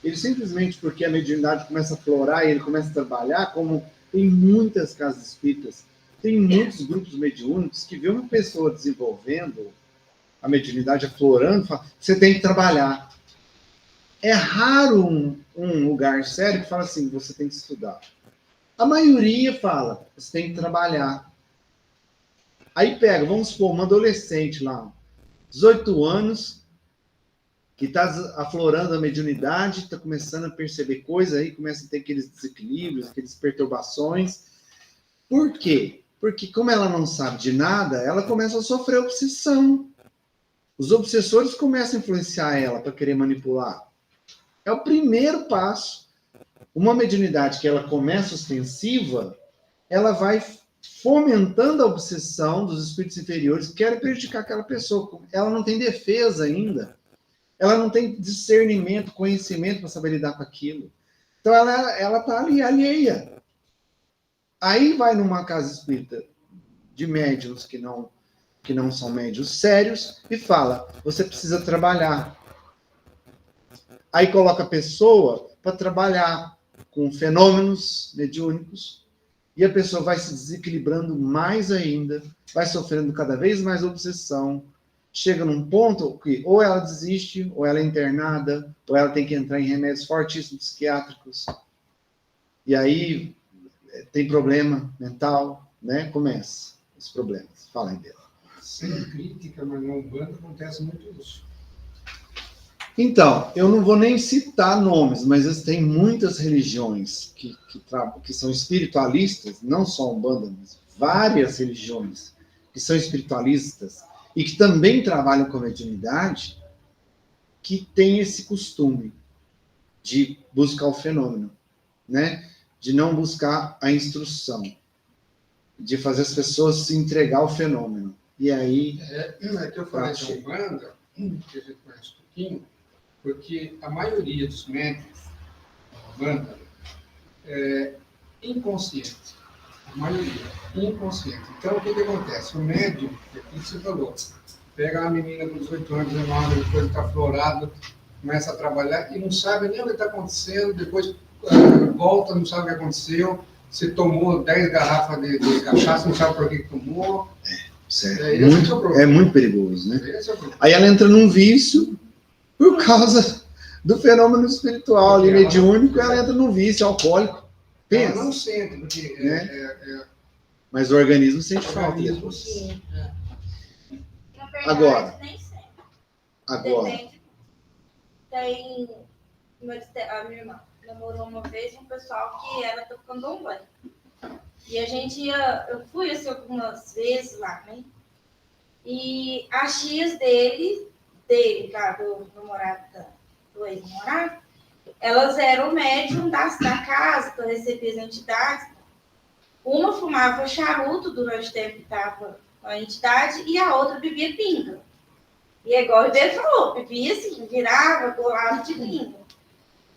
ele simplesmente, porque a mediunidade começa a florar e ele começa a trabalhar, como tem muitas casas espíritas, tem muitos grupos mediúnicos que vê uma pessoa desenvolvendo a mediunidade, aflorando, fala, você tem que trabalhar. É raro um lugar sério que fala assim, você tem que estudar. A maioria fala, você tem que trabalhar. Aí pega, vamos supor, uma adolescente lá, 18 anos, que está aflorando a mediunidade, está começando a perceber coisas aí, começa a ter aqueles desequilíbrios, aquelas perturbações. Por quê? Porque como ela não sabe de nada, ela começa a sofrer obsessão. Os obsessores começam a influenciar ela para querer manipular. É o primeiro passo. Uma mediunidade que ela começa ostensiva, ela vai fomentando a obsessão dos espíritos inferiores que querem prejudicar aquela pessoa. Ela não tem defesa ainda. Ela não tem discernimento, conhecimento para saber lidar com aquilo. Então ela está ali alheia. Aí vai numa casa espírita de médiuns que não são médiuns sérios e fala, você precisa trabalhar. Aí coloca a pessoa para trabalhar com fenômenos mediúnicos e a pessoa vai se desequilibrando mais ainda, vai sofrendo cada vez mais obsessão, chega num ponto que ou ela desiste, ou ela é internada, ou ela tem que entrar em remédios fortíssimos psiquiátricos. E aí tem problema mental, né? Começa os problemas. Fala aí, Bela. Sem crítica, mas na Umbanda acontece muito isso. Então, eu não vou nem citar nomes, mas tem muitas religiões que são espiritualistas, não só Umbanda, mas várias religiões que são espiritualistas, e que também trabalham com a mediunidade, que tem esse costume de buscar o fenômeno, né? De não buscar a instrução, de fazer as pessoas se entregar ao fenômeno. E aí... É que eu falei de Umbanda, que a gente conhece um pouquinho, porque a maioria dos médicos da Umbanda é inconsciente. A maioria, inconsciente. Então, o que acontece? O médium, que você falou, pega uma menina com 18 anos, 19, depois está florado, começa a trabalhar e não sabe nem o que está acontecendo, depois volta, não sabe o que aconteceu, você tomou 10 garrafas de cachaça, não sabe por que tomou. Certo. É muito perigoso, né? Esse é o problema. Aí ela entra num vício por causa do fenômeno espiritual ali, mediúnico, ela entra num vício alcoólico. Pensa. Ela não sente, porque né? Mas o organismo sente falta. organismo, sim. Na verdade, Agora. nem sempre. Agora. Depende. A minha irmã namorou uma vez um pessoal que era do candomblé. E a gente eu fui assim, algumas vezes lá, né? E as tias dele, tá, do namorado, do ex-namorado, elas eram médium da casa, que eu recebia as entidades. Uma fumava charuto durante o tempo que estava com a entidade e a outra bebia pinga. E é igual o Ribeiro falou, bebia assim, virava, golava de pinga.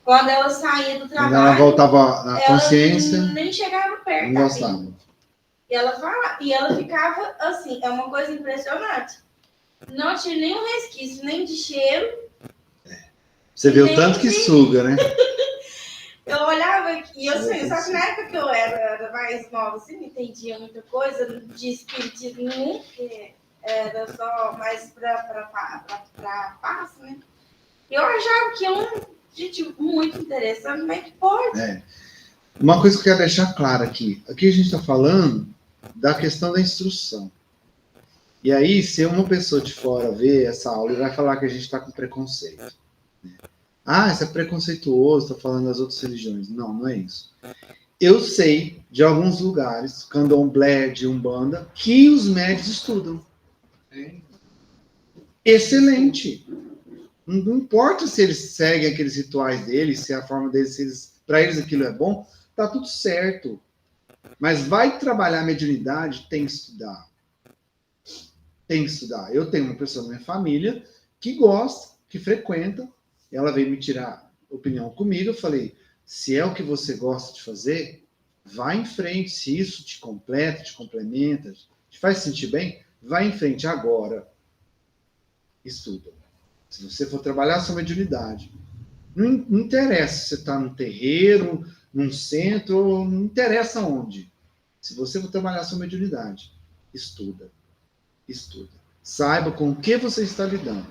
Quando ela saía do trabalho, Quando ela voltava na consciência, ela nem chegava perto não da gostava. pinga. E ela ficava assim, é uma coisa impressionante. Não tinha nenhum resquício, nem de cheiro. Você vê o tanto que suga, né? Eu olhava aqui, eu sei, só que na época que eu era mais nova, assim, não entendia muita coisa de espiritismo nenhum, porque era só mais pra paz, né? Eu achava que é gente muito interessante, mas pode. Uma coisa que eu quero deixar clara aqui. Aqui a gente está falando da questão da instrução. E aí, se uma pessoa de fora ver essa aula e vai falar que a gente está com preconceito. Ah, isso é preconceituoso, está falando das outras religiões. Não, não é isso. Eu sei de alguns lugares, candomblé, de umbanda, que os médios estudam. Excelente. Não importa se eles seguem aqueles rituais deles, se a forma deles, para eles aquilo é bom, tá tudo certo. Mas vai trabalhar a mediunidade, tem que estudar. Tem que estudar. Eu tenho uma pessoa na minha família que gosta, que frequenta, ela veio me tirar opinião comigo, eu falei, se é o que você gosta de fazer, vai em frente, se isso te completa, te complementa, te faz sentir bem, vai em frente agora. Estuda. Se você for trabalhar a sua mediunidade, não interessa se você está num terreiro, num centro, não interessa onde. Se você for trabalhar a sua mediunidade, estuda. Estuda. Saiba com o que você está lidando.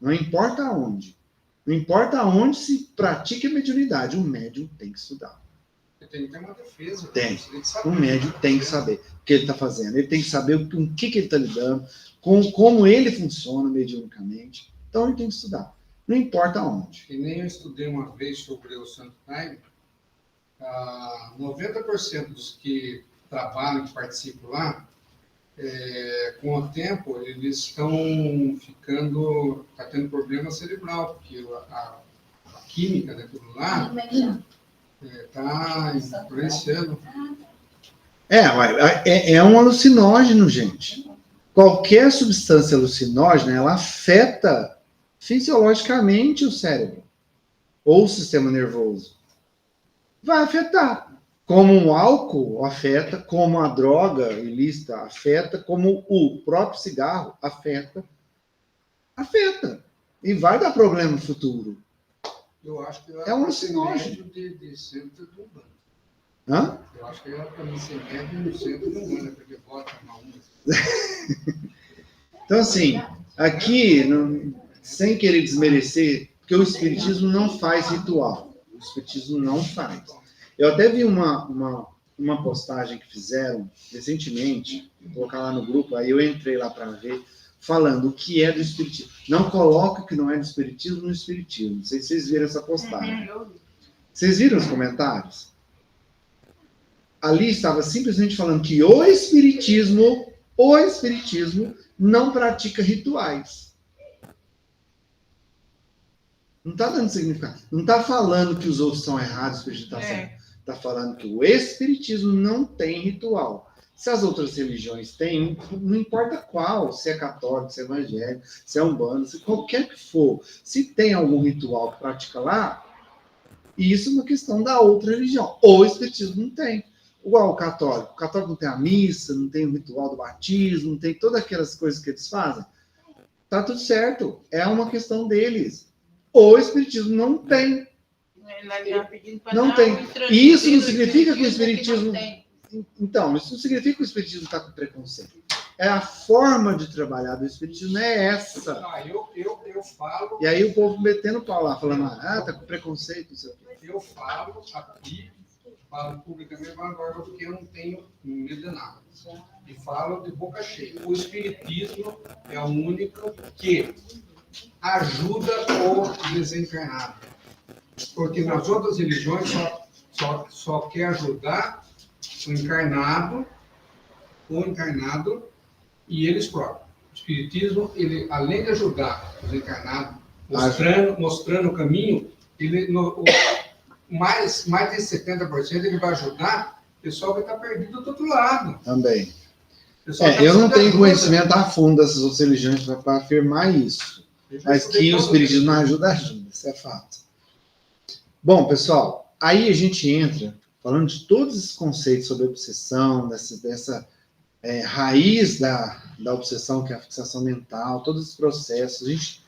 Não importa onde. Não importa onde se pratique a mediunidade, o médium tem que estudar. Tem que ter uma defesa. Tem. O médium tem que saber o que ele está fazendo. Ele tem que saber com o que ele está lidando, como ele funciona mediunicamente. Então ele tem que estudar. Não importa onde. E nem eu estudei uma vez sobre o Santo Daime. 90% dos que trabalham, que participam lá, com o tempo, eles estão ficando, está tendo problema cerebral, porque a química daquilo lá está influenciando. É um alucinógeno, gente. Qualquer substância alucinógena, ela afeta fisiologicamente o cérebro ou o sistema nervoso. Vai afetar. Como o álcool afeta, como a droga ilícita afeta, como o próprio cigarro afeta. Afeta. E vai dar problema no futuro. Eu acho que é um alucinógeno. De centro do Umbanda. Hã? Eu acho que ela também se mete no centro do Umbanda, porque bota uma onda. Então, assim, aqui, sem querer desmerecer, porque o Espiritismo não faz ritual. O Espiritismo não faz. Eu até vi uma postagem que fizeram recentemente, vou colocar lá no grupo, aí eu entrei lá para ver, falando o que é do Espiritismo. Não coloque o que não é do Espiritismo no Espiritismo. Não sei se vocês viram essa postagem. Vocês viram os comentários? Ali estava simplesmente falando que o Espiritismo não pratica rituais. Não está dando significado. Não está falando que os outros são errados, que o Espiritismo está certo. Está falando que o Espiritismo não tem ritual. Se as outras religiões têm, não importa qual, se é católico, se é evangélico, se é umbanda, se qualquer que for, se tem algum ritual que pratica lá, isso é uma questão da outra religião. O Espiritismo não tem. Igual o católico. O católico não tem a missa, não tem o ritual do batismo, não tem todas aquelas coisas que eles fazem. Tá tudo certo. É uma questão deles. O Espiritismo não tem. Não tem. E isso não significa que o Espiritismo... Então, isso não significa que o Espiritismo está com preconceito. É a forma de trabalhar do Espiritismo, é essa. Eu falo... E aí o povo metendo o pau lá, falando, tá com preconceito, não sei o quê. Eu falo aqui, falo publicamente agora porque eu não tenho medo de nada. E falo de boca cheia. O Espiritismo é o único que ajuda o desencarnado. Porque nas outras religiões só quer ajudar o encarnado e eles próprios. O Espiritismo, ele, além de ajudar os encarnados, mostrando o caminho, ele, mais de 70% ele vai ajudar o pessoal que está perdido do outro lado. Também. Eu não tenho conhecimento a fundo dessas outras religiões para afirmar isso. Mas que o Espiritismo não ajuda, isso é fato. Bom, pessoal, aí a gente entra falando de todos esses conceitos sobre obsessão, dessa raiz da obsessão, que é a fixação mental, todos esses processos, a gente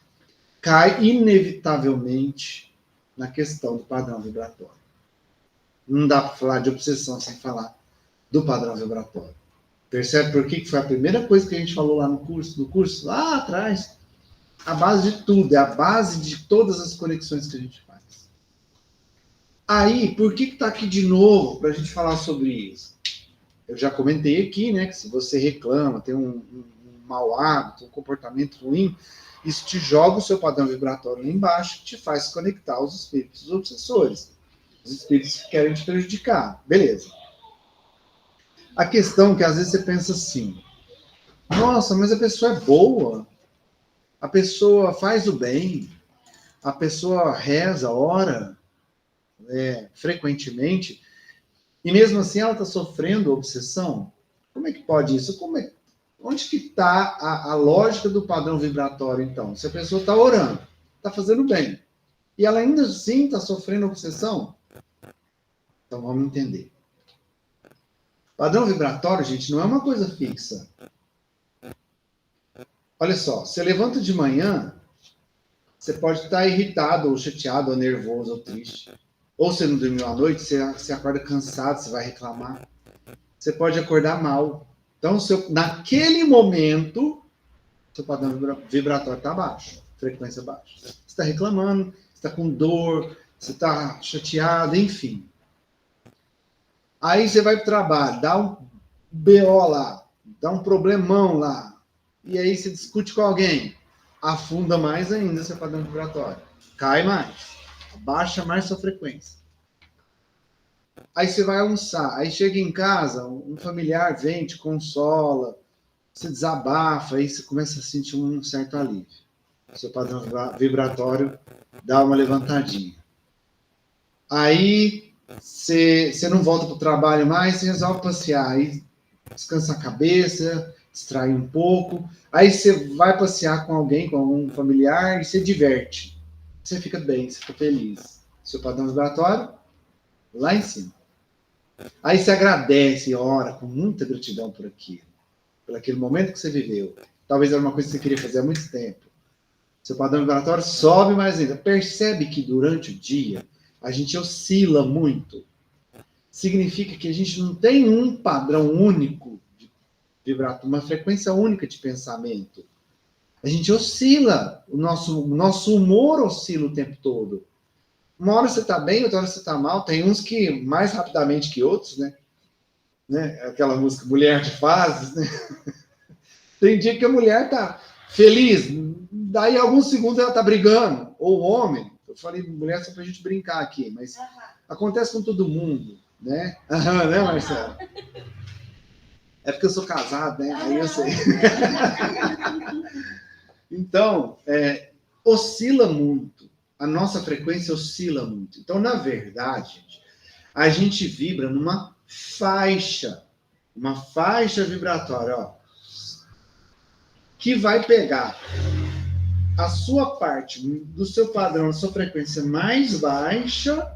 cai inevitavelmente na questão do padrão vibratório. Não dá para falar de obsessão sem falar do padrão vibratório. Percebe por que foi a primeira coisa que a gente falou lá no curso lá atrás? a base de tudo, é a base de todas as conexões que a gente faz. Aí, por que está aqui de novo para a gente falar sobre isso? Eu já comentei aqui, né, que se você reclama, tem um mau hábito, um comportamento ruim, isso te joga o seu padrão vibratório lá embaixo, te faz conectar aos espíritos obsessores, os espíritos que querem te prejudicar. Beleza. A questão é que às vezes você pensa assim, nossa, mas a pessoa é boa, a pessoa faz o bem, a pessoa reza, ora, frequentemente, e mesmo assim ela está sofrendo obsessão. Como é que pode isso? Onde que está a lógica do padrão vibratório, então? Se a pessoa está orando, está fazendo bem, e ela ainda assim está sofrendo obsessão? Então vamos entender. Padrão vibratório, gente, não é uma coisa fixa. Olha só, você levanta de manhã, você pode estar irritado, ou chateado, ou nervoso, ou triste. Ou você não dormiu à noite, você acorda cansado, você vai reclamar. Você pode acordar mal. Então, naquele momento, seu padrão vibratório está baixo, frequência baixa. Você está reclamando, você está com dor, você está chateado, enfim. Aí você vai para o trabalho, dá um BO lá, dá um problemão lá, e aí você discute com alguém, afunda mais ainda seu padrão vibratório, cai mais, abaixa mais sua frequência. Aí você vai almoçar, aí chega em casa, um familiar vem, te consola, você desabafa, aí você começa a sentir um certo alívio. Seu padrão vibratório dá uma levantadinha. Aí você não volta para o trabalho mais, você resolve passear, aí descansa a cabeça, distrai um pouco, aí você vai passear com alguém, com algum familiar, e você diverte. Você fica bem, você fica feliz. Seu padrão vibratório, lá em cima. Aí você agradece e ora com muita gratidão por aquilo, por aquele momento que você viveu. Talvez era uma coisa que você queria fazer há muito tempo. Seu padrão vibratório sobe mais ainda. Percebe que durante o dia a gente oscila muito. Significa que a gente não tem um padrão único de vibratório, uma frequência única de pensamento. A gente oscila, o nosso humor oscila o tempo todo. Uma hora você está bem, outra hora você está mal. Tem uns que mais rapidamente que outros, né? Aquela música Mulher de Fases, né? Tem dia que a mulher está feliz, daí alguns segundos ela está brigando. Ou o homem. Eu falei mulher só para a gente brincar aqui, mas acontece com todo mundo, né? Né, Marcelo? É porque eu sou casado, né? Aí eu sei. Então, oscila muito. A nossa frequência oscila muito. Então, na verdade, a gente vibra numa faixa vibratória, ó, que vai pegar a sua parte do seu padrão, a sua frequência mais baixa,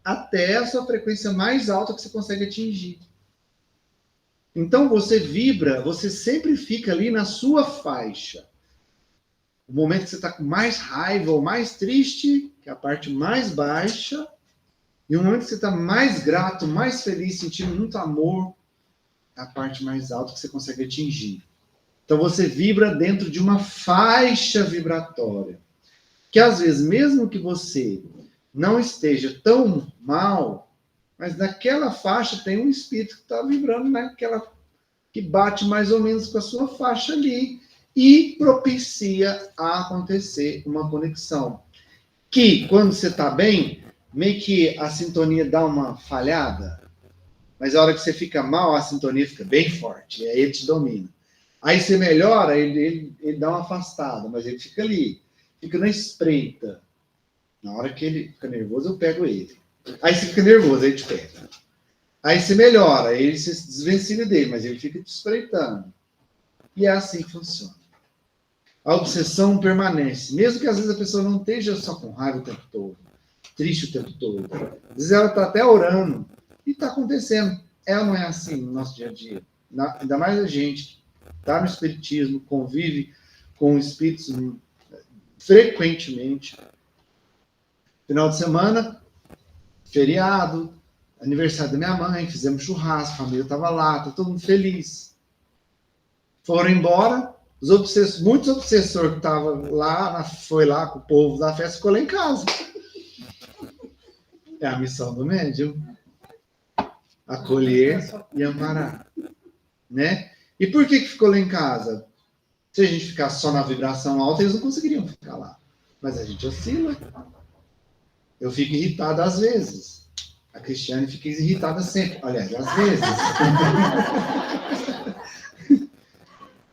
até a sua frequência mais alta que você consegue atingir. Então, você vibra, você sempre fica ali na sua faixa. O momento que você está com mais raiva ou mais triste, que é a parte mais baixa, e o momento que você está mais grato, mais feliz, sentindo muito amor, é a parte mais alta que você consegue atingir. Então você vibra dentro de uma faixa vibratória, que às vezes, mesmo que você não esteja tão mal, mas naquela faixa tem um espírito que está vibrando naquela, que bate mais ou menos com a sua faixa ali, e propicia a acontecer uma conexão. Que, quando você está bem, meio que a sintonia dá uma falhada, mas a hora que você fica mal, a sintonia fica bem forte, e aí ele te domina. Aí você melhora, ele dá uma afastada, mas ele fica ali, fica na espreita. Na hora que ele fica nervoso, eu pego ele. Aí você fica nervoso, aí ele te pega. Aí você melhora, aí ele se desvencilha dele, mas ele fica te espreitando. E é assim que funciona. A obsessão permanece. Mesmo que às vezes a pessoa não esteja só com raiva o tempo todo, triste o tempo todo. Às vezes ela está até orando e está acontecendo. Ela não é assim no nosso dia a dia. Ainda mais a gente que está no espiritismo, convive com espíritos frequentemente. Final de semana, feriado, aniversário da minha mãe, fizemos churrasco, a família estava lá, tá todo mundo feliz. Foram embora, Muitos obsessores que estavam lá, foi lá com o povo da festa, ficou lá em casa. É a missão do médium. Acolher e amparar. Né? E por que ficou lá em casa? Se a gente ficasse só na vibração alta, eles não conseguiriam ficar lá. Mas a gente oscila. Eu fico irritado às vezes. A Cristiane fica irritada sempre. Aliás, às vezes.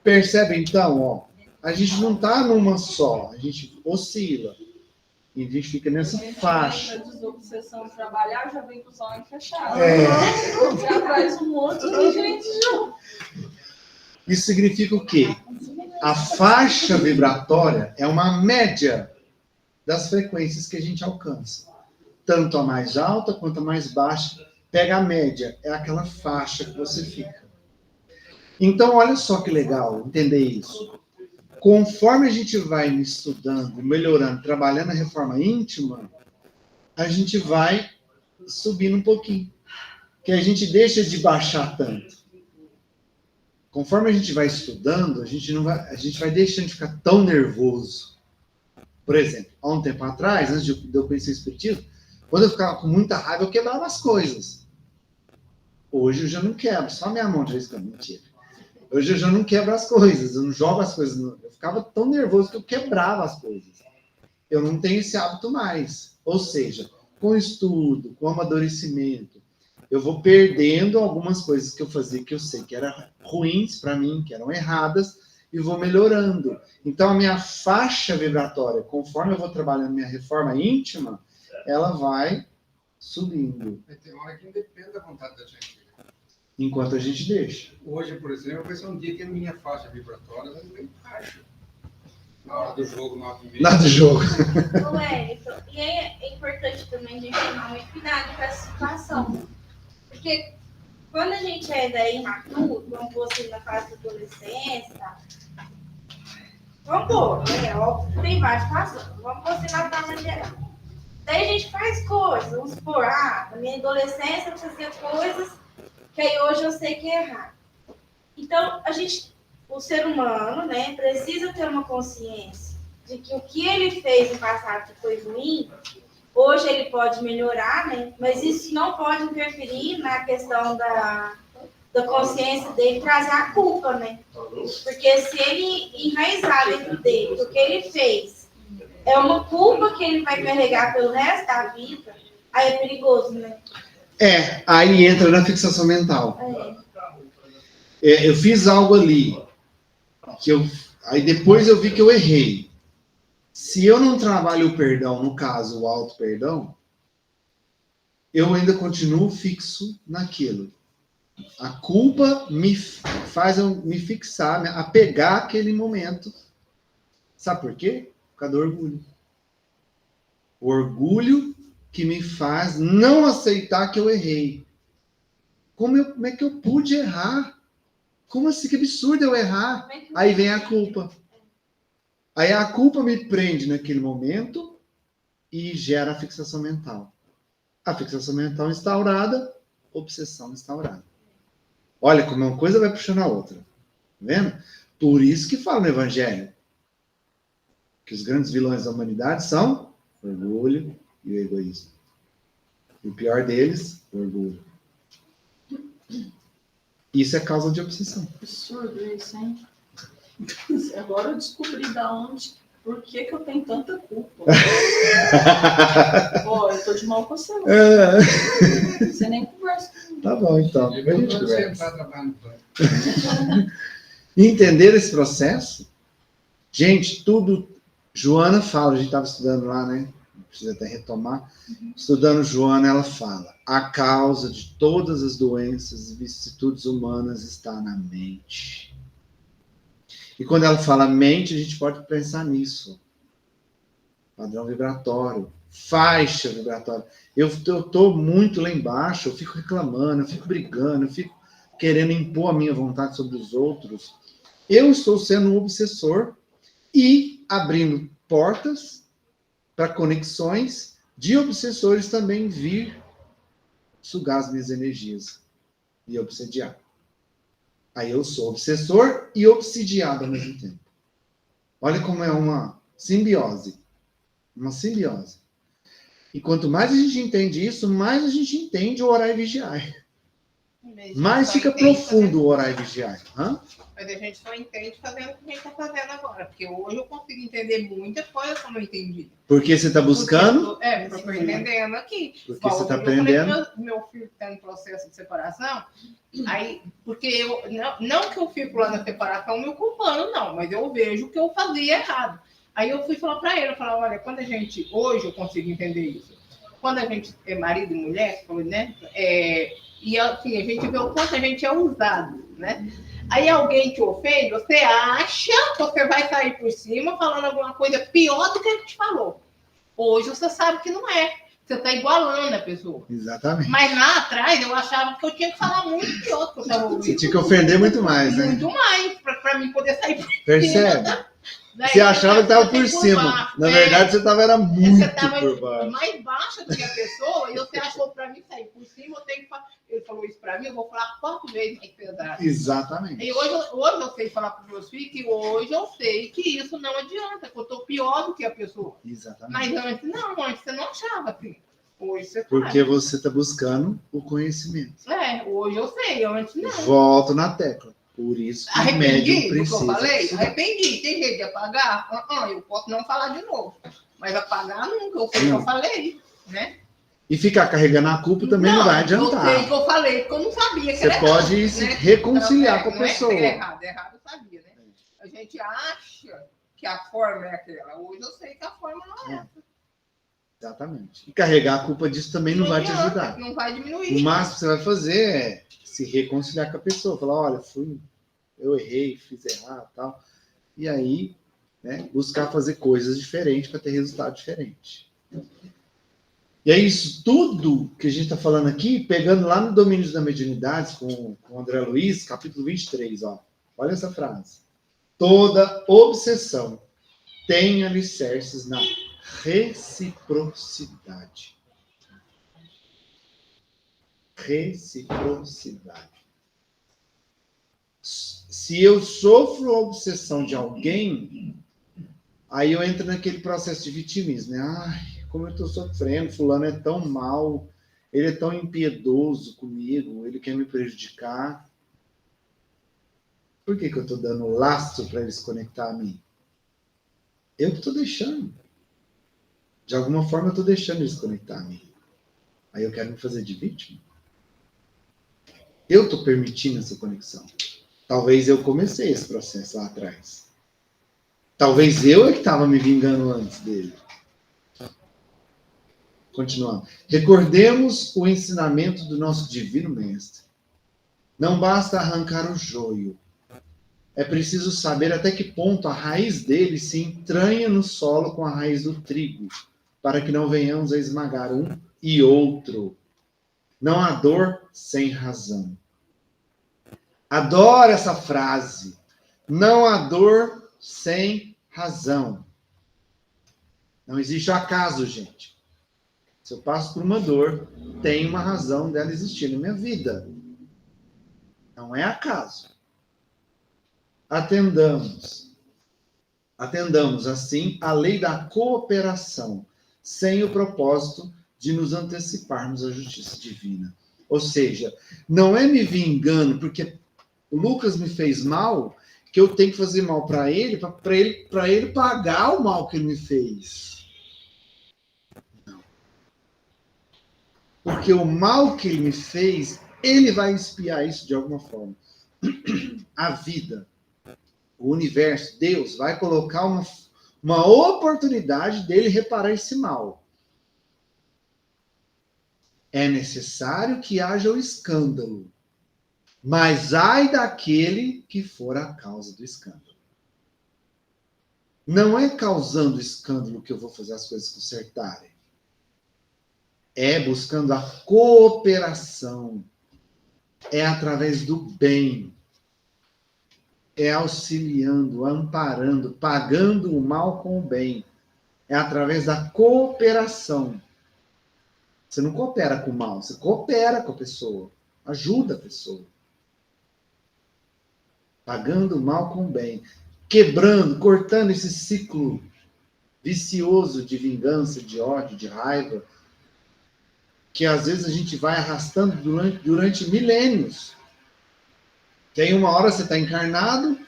Percebe então, ó, a gente não está numa só, a gente oscila. E a gente fica nessa faixa. A desobsessão de trabalhar já vem com os olhos fechados. Já traz um monte de gente junto. Isso significa o quê? A faixa vibratória é uma média das frequências que a gente alcança. Tanto a mais alta quanto a mais baixa. Pega a média, é aquela faixa que você fica. Então, olha só que legal entender isso. Conforme a gente vai estudando, melhorando, trabalhando a reforma íntima, a gente vai subindo um pouquinho. Que a gente deixa de baixar tanto. Conforme a gente vai estudando, a gente vai deixando de ficar tão nervoso. Por exemplo, há um tempo atrás, antes de eu conhecer o Espiritismo, quando eu ficava com muita raiva, eu quebrava as coisas. Hoje eu já não quebro, só minha mão de vez em quando, mentira. Hoje eu já não quebro as coisas, eu não jogo as coisas. Eu ficava tão nervoso que eu quebrava as coisas. Eu não tenho esse hábito mais. Ou seja, com o estudo, com o amadurecimento, eu vou perdendo algumas coisas que eu fazia que eu sei que eram ruins para mim, que eram erradas, e vou melhorando. Então, a minha faixa vibratória, conforme eu vou trabalhando minha reforma íntima, ela vai subindo. Tem hora que independe da vontade da gente. Enquanto a gente deixa. Hoje, por exemplo, vai ser um dia que a minha faixa vibratória vai bem baixa. Na hora do jogo, 9h30. Nada de jogo. Ô, Wellington, e é importante também a gente tomar muito cuidado com essa situação. Porque quando a gente é daí imaturo, vamos pôr assim na fase da adolescência, vamos pôr, né? Óbvio que tem várias situações, vamos pôr assim na forma geral. Daí a gente faz coisas, vamos supor, na minha adolescência eu fazia coisas que aí hoje eu sei que é errado. Então, o ser humano, né, precisa ter uma consciência de que o que ele fez no passado que foi ruim, hoje ele pode melhorar, né, mas isso não pode interferir na questão da consciência dele trazer a culpa, né? Porque se ele enraizar dentro dele que o que ele fez é uma culpa que ele vai carregar pelo resto da vida, aí é perigoso, né? Aí entra na fixação mental. Eu fiz algo ali, aí depois eu vi que eu errei. Se eu não trabalho o perdão, no caso, o auto-perdão, eu ainda continuo fixo naquilo. A culpa me faz eu me fixar, me apegar àquele momento. Sabe por quê? Por causa do orgulho. O orgulho que me faz não aceitar que eu errei. Como é que eu pude errar? Como assim? Que absurdo eu errar? Aí vem a culpa. Aí a culpa me prende naquele momento e gera a fixação mental. A fixação mental instaurada, obsessão instaurada. Olha como uma coisa vai puxando a outra. Tá vendo? Por isso que fala no Evangelho que os grandes vilões da humanidade são o orgulho e o egoísmo. E o pior deles, o orgulho. Isso é causa de obsessão. Absurdo isso, hein? Agora eu descobri por que eu tenho tanta culpa. Eu tô de mal com você. Você nem conversa comigo. Tá bom, então. Depois a gente Você conversa. está trabalhando no banco. Entender esse processo? Gente, tudo... Joana fala, a gente estava estudando lá, né? Precisa até retomar. Estudando Joana, ela fala: a causa de todas as doenças e vicissitudes humanas está na mente. E quando ela fala mente, a gente pode pensar nisso. Padrão vibratório, faixa vibratória. Eu estou muito lá embaixo, eu fico reclamando, eu fico brigando, eu fico querendo impor a minha vontade sobre os outros. Eu estou sendo um obsessor e abrindo portas para conexões de obsessores também vir sugar as minhas energias e obsediar. Aí eu sou obsessor e obsidiado ao mesmo tempo. Olha como é uma simbiose. Uma simbiose. E quanto mais a gente entende isso, mais a gente entende o orar e vigiar. Mais Só fica entende profundo o orar e vigiar. Hã? Mas a gente só entende fazendo o que a gente está fazendo agora. Porque hoje eu consigo entender muita coisa que eu não entendi. Porque você está buscando? Porque eu estou entendendo aqui. Porque Igual você está eu falei pro aprendendo? meu filho que está em processo de separação, aí, porque eu, não que eu fico lá na separação me culpando, não, mas eu vejo que eu fazia errado. Aí eu fui falar para ele, eu falei, olha, quando a gente, hoje eu consigo entender isso, quando a gente é marido e mulher, né, e assim, a gente vê o quanto a gente é usado, né? Aí alguém te ofende, você acha que você vai sair por cima falando alguma coisa pior do que ele te falou. Hoje você sabe que não é. Você está igualando a pessoa. Exatamente. Mas lá atrás eu achava que eu tinha que falar muito pior do que eu estava ouvindo. Você tinha que ofender muito mais, né? Muito mais, para mim poder sair por cima. Percebe? Daí, Você achava que estava você por cima. baixo, Na verdade, você estava muito você estava por baixo. mais baixa do que a pessoa e você achou para mim sair por cima, eu tenho que falar. Ele falou isso para mim, eu vou falar 4 vezes mais pesado. Exatamente. E hoje eu sei falar para os meus filhos que hoje eu sei que isso não adianta, que eu estou pior do que a pessoa. Exatamente. Mas antes não, antes você não achava assim. Hoje você Porque sabe. você está buscando o conhecimento. Hoje eu sei, antes não. Volto na tecla. Por isso que o médium Arrependi do que eu precisa falei? estudar. Arrependi. Tem jeito de apagar? Eu posso não falar de novo. Mas apagar nunca. Eu sei que eu falei, né? E ficar carregando a culpa também não vai adiantar. Eu sei que eu falei, porque eu não sabia que Você era pode errado, se né? reconciliar Então, com a pessoa. Errado eu sabia, né? A gente acha que a forma é aquela. Hoje eu sei que a forma não é essa. Exatamente. E carregar a culpa disso também não vai te adianta, ajudar. Não vai diminuir. O máximo que você vai fazer é se reconciliar com a pessoa. Falar, olha, eu errei, fiz errado e tal. E aí, né, buscar fazer coisas diferentes para ter resultado diferente. E é isso tudo que a gente está falando aqui, pegando lá no Domínios da Mediunidade, com o André Luiz, capítulo 23, ó. Olha essa frase. Toda obsessão tem alicerces na reciprocidade. Reciprocidade. Se eu sofro a obsessão de alguém, aí eu entro naquele processo de vitimismo, né? Ai, como eu estou sofrendo, fulano é tão mal, ele é tão impiedoso comigo, ele quer me prejudicar. Por que eu estou dando lastro para ele se conectar a mim? Eu que estou deixando. De alguma forma eu estou deixando ele se conectar a mim. Aí eu quero me fazer de vítima. Eu estou permitindo essa conexão. Talvez eu comecei esse processo lá atrás. Talvez eu é que estava me vingando antes dele. Continuando. Recordemos o ensinamento do nosso Divino Mestre. Não basta arrancar o joio. É preciso saber até que ponto a raiz dele se entranha no solo com a raiz do trigo, para que não venhamos a esmagar um e outro. Não há dor sem razão. Adoro essa frase. Não há dor sem razão. Não existe acaso, gente. Se eu passo por uma dor, tem uma razão dela existir na minha vida. Não é acaso. Atendamos, assim, a lei da cooperação, sem o propósito de nos anteciparmos à justiça divina. Ou seja, não é me vingando, porque o Lucas me fez mal, que eu tenho que fazer mal para ele pagar o mal que ele me fez. Não. Porque o mal que ele me fez, ele vai expiar isso de alguma forma. A vida, o universo, Deus, vai colocar uma oportunidade dele reparar esse mal. É necessário que haja o escândalo, mas ai daquele que for a causa do escândalo. Não é causando escândalo que eu vou fazer as coisas consertarem. É buscando a cooperação. É através do bem. É auxiliando, amparando, pagando o mal com o bem. É através da cooperação. Você não coopera com o mal, você coopera com a pessoa. Ajuda a pessoa. Pagando o mal com o bem. quebrando, cortando esse ciclo vicioso de vingança, de ódio, de raiva, que às vezes a gente vai arrastando durante milênios. Tem uma hora você está encarnado,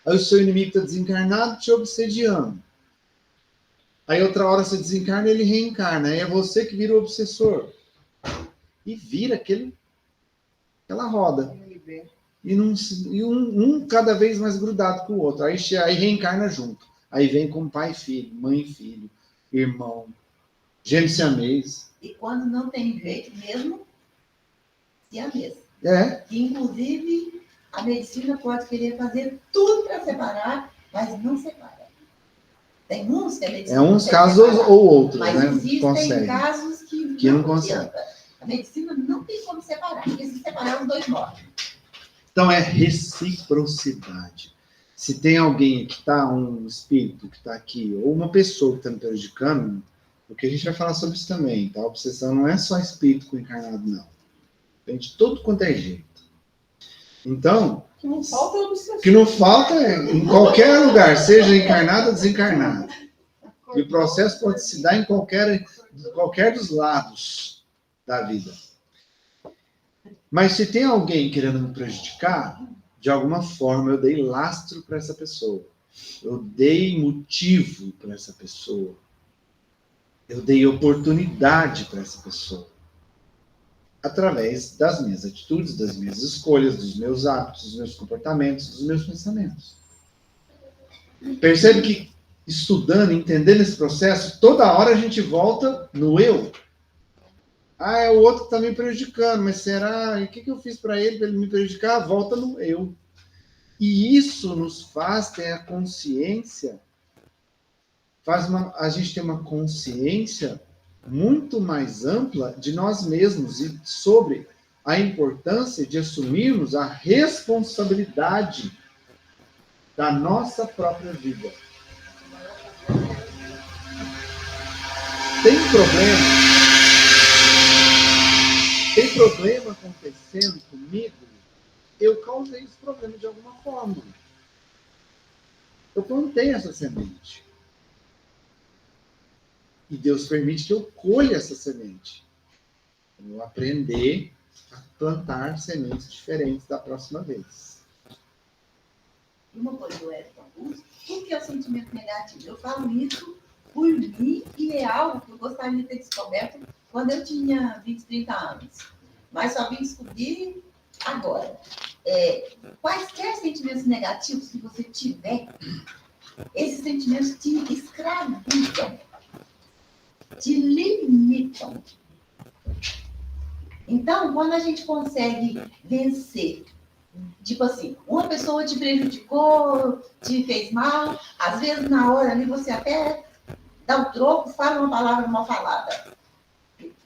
aí o seu inimigo está desencarnado te obsediando. Aí outra hora você desencarna e ele reencarna. Aí é você que vira o obsessor. E vira aquela roda. E um cada vez mais grudado com o outro. Aí reencarna junto. Aí vem com pai e filho, mãe e filho, irmão, gêmeo siamês. E quando não tem jeito mesmo, siamês. É. Inclusive, a medicina pode querer fazer tudo para separar, mas não separa. Tem uns que a medicina uns casos separar, ou outros, mas né? existem Consegue. casos que não não consegue. adianta. A medicina não tem como separar, porque se separar, os dois morrem. Então é reciprocidade. Se tem alguém que está, um espírito que está aqui, ou uma pessoa que está me prejudicando, porque a gente vai falar sobre isso também, tá? A obsessão não é só espírito com encarnado, não. Tem de todo quanto é jeito. Então, Que não falta obsessão. o que não falta é, em qualquer lugar, seja encarnado ou desencarnado. E o processo pode se dar em qualquer dos lados da vida. Mas se tem alguém querendo me prejudicar, de alguma forma eu dei lastro para essa pessoa. Eu dei motivo para essa pessoa. Eu dei oportunidade para essa pessoa. Através das minhas atitudes, das minhas escolhas, dos meus hábitos, dos meus comportamentos, dos meus pensamentos. Percebe que estudando, entendendo esse processo, toda hora a gente volta no eu. Ah, é o outro que está me prejudicando, mas será? E o que eu fiz para ele me prejudicar? Volta no eu. E isso nos faz ter a consciência, a gente ter uma consciência muito mais ampla de nós mesmos e sobre a importância de assumirmos a responsabilidade da nossa própria vida. Tem problema acontecendo comigo, eu causei esse problema de alguma forma. Eu plantei essa semente. E Deus permite que eu colha essa semente. Eu vou aprender a plantar sementes diferentes da próxima vez. Uma coisa, Wellington, o que é o sentimento negativo? Eu falo isso por mim e é algo que eu gostaria de ter descoberto quando eu tinha 20, 30 anos. Mas só vim descobrir agora. Quaisquer sentimentos negativos que você tiver, esses sentimentos te escravizam, te limitam. Então, quando a gente consegue vencer, tipo assim, uma pessoa te prejudicou, te fez mal, às vezes na hora ali você até dá o troco, fala uma palavra mal falada.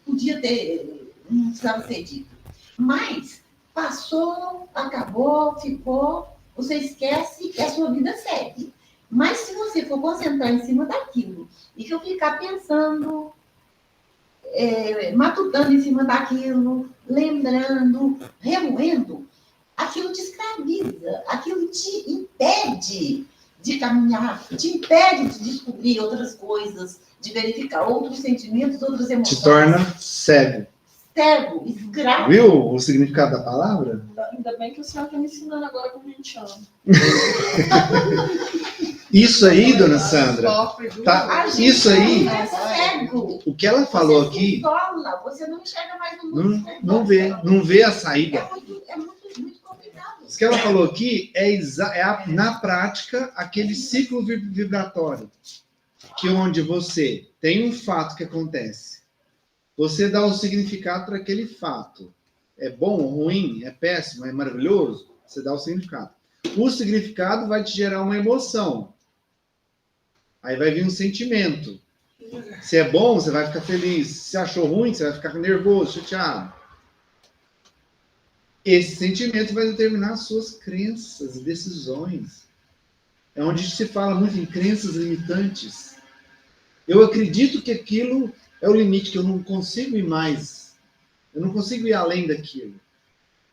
Podia ter, não precisava ser dito. Mas passou, acabou, ficou, você esquece e a sua vida segue. Mas se você for concentrar em cima daquilo e que eu ficar pensando, matutando em cima daquilo, lembrando, remoendo, aquilo te escraviza, aquilo te impede de caminhar, te impede de descobrir outras coisas, de verificar outros sentimentos, outras emoções. Te torna cego. Cego, escravo. Viu o significado da palavra? Ainda bem que o senhor está me ensinando agora com 20 anos. Isso aí, dona Sandra, tá, isso aí, É cego. o que ela falou Você se aqui, isola, você não enxerga mais no mundo. não vê a saída. É muito complicado. O que ela falou aqui na prática, aquele ciclo vibratório, que onde você tem um fato que acontece, você dá um significado para aquele fato. É bom, ruim, é péssimo, é maravilhoso? Você dá o significado. O significado vai te gerar uma emoção. Aí vai vir um sentimento. Se é bom, você vai ficar feliz. Se achou ruim, você vai ficar nervoso, chateado. Esse sentimento vai determinar as suas crenças e decisões. É onde se fala muito em crenças limitantes. Eu acredito que aquilo é o limite, que eu não consigo ir mais. Eu não consigo ir além daquilo.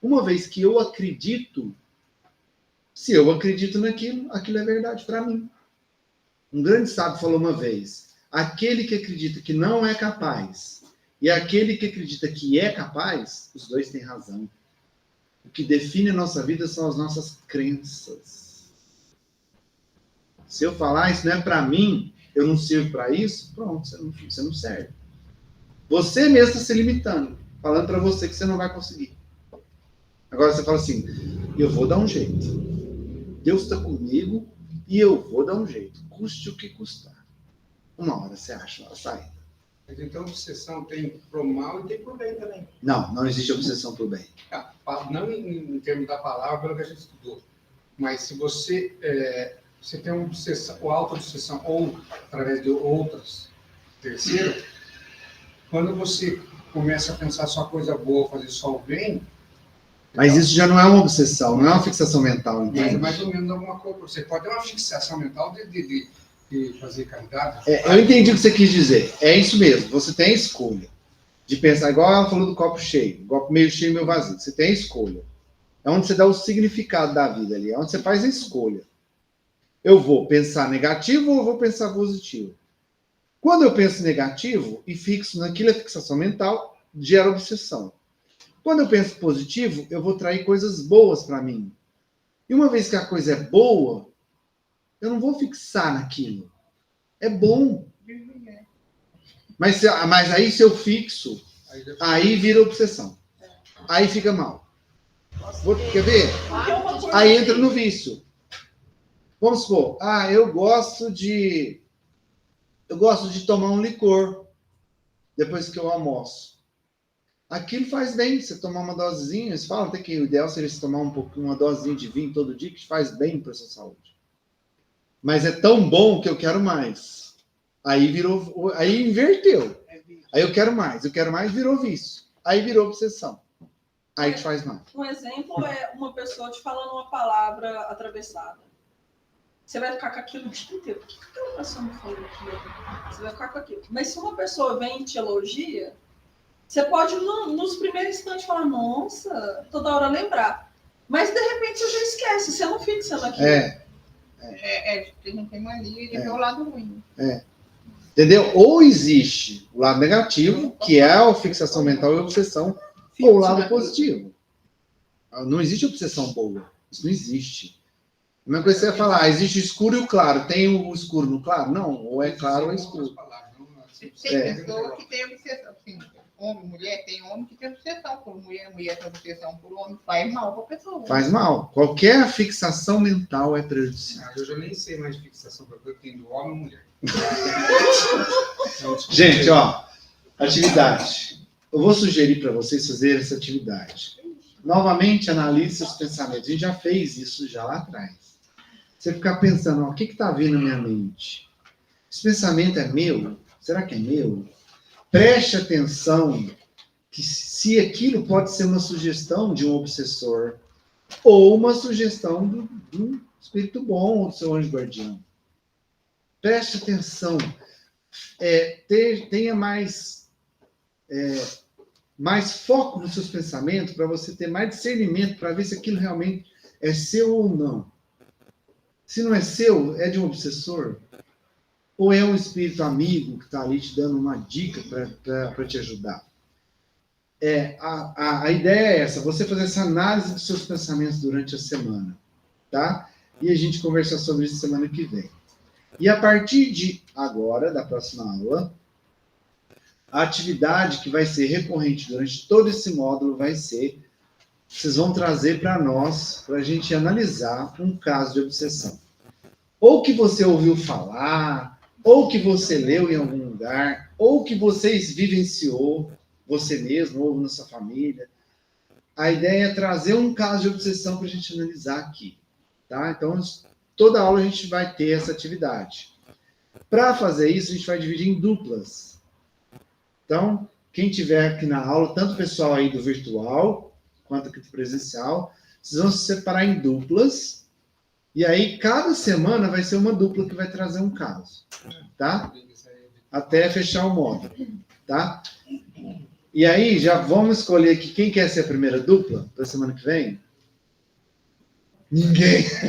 Uma vez que eu acredito, Se eu acredito naquilo, aquilo é verdade para mim. Um grande sábio falou uma vez: aquele que acredita que não é capaz e aquele que acredita que é capaz, os dois têm razão. O que define a nossa vida são as nossas crenças. Se eu falar, isso não é para mim, eu não sirvo para isso, pronto, você não serve. Você mesmo está se limitando, falando para você que você não vai conseguir. Agora você fala assim: eu vou dar um jeito. Deus está comigo e eu vou dar um jeito, custe o que custar. Uma hora você acha a saída. Mas então, obsessão tem pro mal e tem pro bem também. Não existe obsessão pro bem. Não em termos da palavra, pelo que a gente estudou. Mas se você, você tem uma obsessão, ou auto-obsessão, ou através de outras, terceiro, quando você começa a pensar só coisa boa, fazer só o bem... Mas isso já não é uma obsessão, não é uma fixação mental, Mas entende? é mais ou menos alguma coisa. Você pode ter uma fixação mental de fazer caridade. Eu entendi o que você quis dizer. É isso mesmo. Você tem a escolha de pensar, igual ela falou do copo cheio, copo meio cheio, meio vazio. Você tem a escolha. É onde você dá o significado da vida ali. É onde você faz a escolha. Eu vou pensar negativo ou eu vou pensar positivo? Quando eu penso negativo e fixo naquilo, a fixação mental gera obsessão. Quando eu penso positivo, eu vou trair coisas boas para mim. E uma vez que a coisa é boa, eu não vou fixar naquilo. É bom. Mas aí se eu fixo, aí vira obsessão. Aí fica mal. Quer ver? Aí entra no vício. Vamos supor, eu gosto de tomar um licor depois que eu almoço. Aquilo faz bem, você tomar uma dosezinha, eles falam até que o ideal seria você tomar uma dosezinha de vinho todo dia, que faz bem para a sua saúde. Mas é tão bom que eu quero mais. Aí inverteu. Aí eu quero mais, virou vício. Aí virou obsessão. Aí te faz mal. Um exemplo é uma pessoa te falando uma palavra atravessada. Você vai ficar com aquilo o dia inteiro. Por que aquela pessoa me falou aquilo? Você vai ficar com aquilo. Mas se uma pessoa vem e te elogia, você pode, nos primeiros instantes, falar, nossa, toda hora lembrar. Mas, de repente, você já esquece. Você não fixa naquilo. Tem mania de ver o lado ruim. Entendeu? Ou existe o lado negativo, que é a fixação mental e a obsessão, ou o lado positivo. Não existe obsessão boa. Isso não existe. A mesma coisa que você vai falar, existe o escuro e o claro. Tem o escuro no claro? Não. Ou é claro ou é escuro. Tem pessoa que tem obsessão. Assim, homem, mulher, tem homem que tem obsessão por mulher tem obsessão por homem. Faz mal para a pessoa. Faz mal. Qualquer fixação mental é prejudicial. Eu já nem sei mais de fixação, porque eu tenho homem ou mulher. Gente, atividade. Eu vou sugerir para vocês fazerem essa atividade. Novamente, analise seus pensamentos. A gente já fez isso já lá atrás. Você ficar pensando, o que está vindo na minha mente? Esse pensamento é meu? Será que é meu? Preste atenção que se aquilo pode ser uma sugestão de um obsessor ou uma sugestão do espírito bom ou do seu anjo guardião. Preste atenção. Tenha mais foco nos seus pensamentos para você ter mais discernimento para ver se aquilo realmente é seu ou não. Se não é seu, é de um obsessor? Ou é um espírito amigo que está ali te dando uma dica para te ajudar? A ideia é essa, você fazer essa análise dos seus pensamentos durante a semana, tá? E a gente conversar sobre isso semana que vem. E a partir de agora, da próxima aula, a atividade que vai ser recorrente durante todo esse módulo vai ser, vocês vão trazer para nós, para a gente analisar um caso de obsessão. Ou que você ouviu falar, ou que você leu em algum lugar, ou que vocês vivenciou, você mesmo, ou na sua família. A ideia é trazer um caso de obsessão para a gente analisar aqui, tá? Então, toda aula a gente vai ter essa atividade. Para fazer isso, a gente vai dividir em duplas. Então, quem tiver aqui na aula, tanto o pessoal aí do virtual, quanto aqui do presencial, vocês vão se separar em duplas, e aí cada semana vai ser uma dupla que vai trazer um caso, tá? Até fechar o módulo, tá? E aí, já vamos escolher aqui quem quer ser a primeira dupla para semana que vem? Ninguém. Esse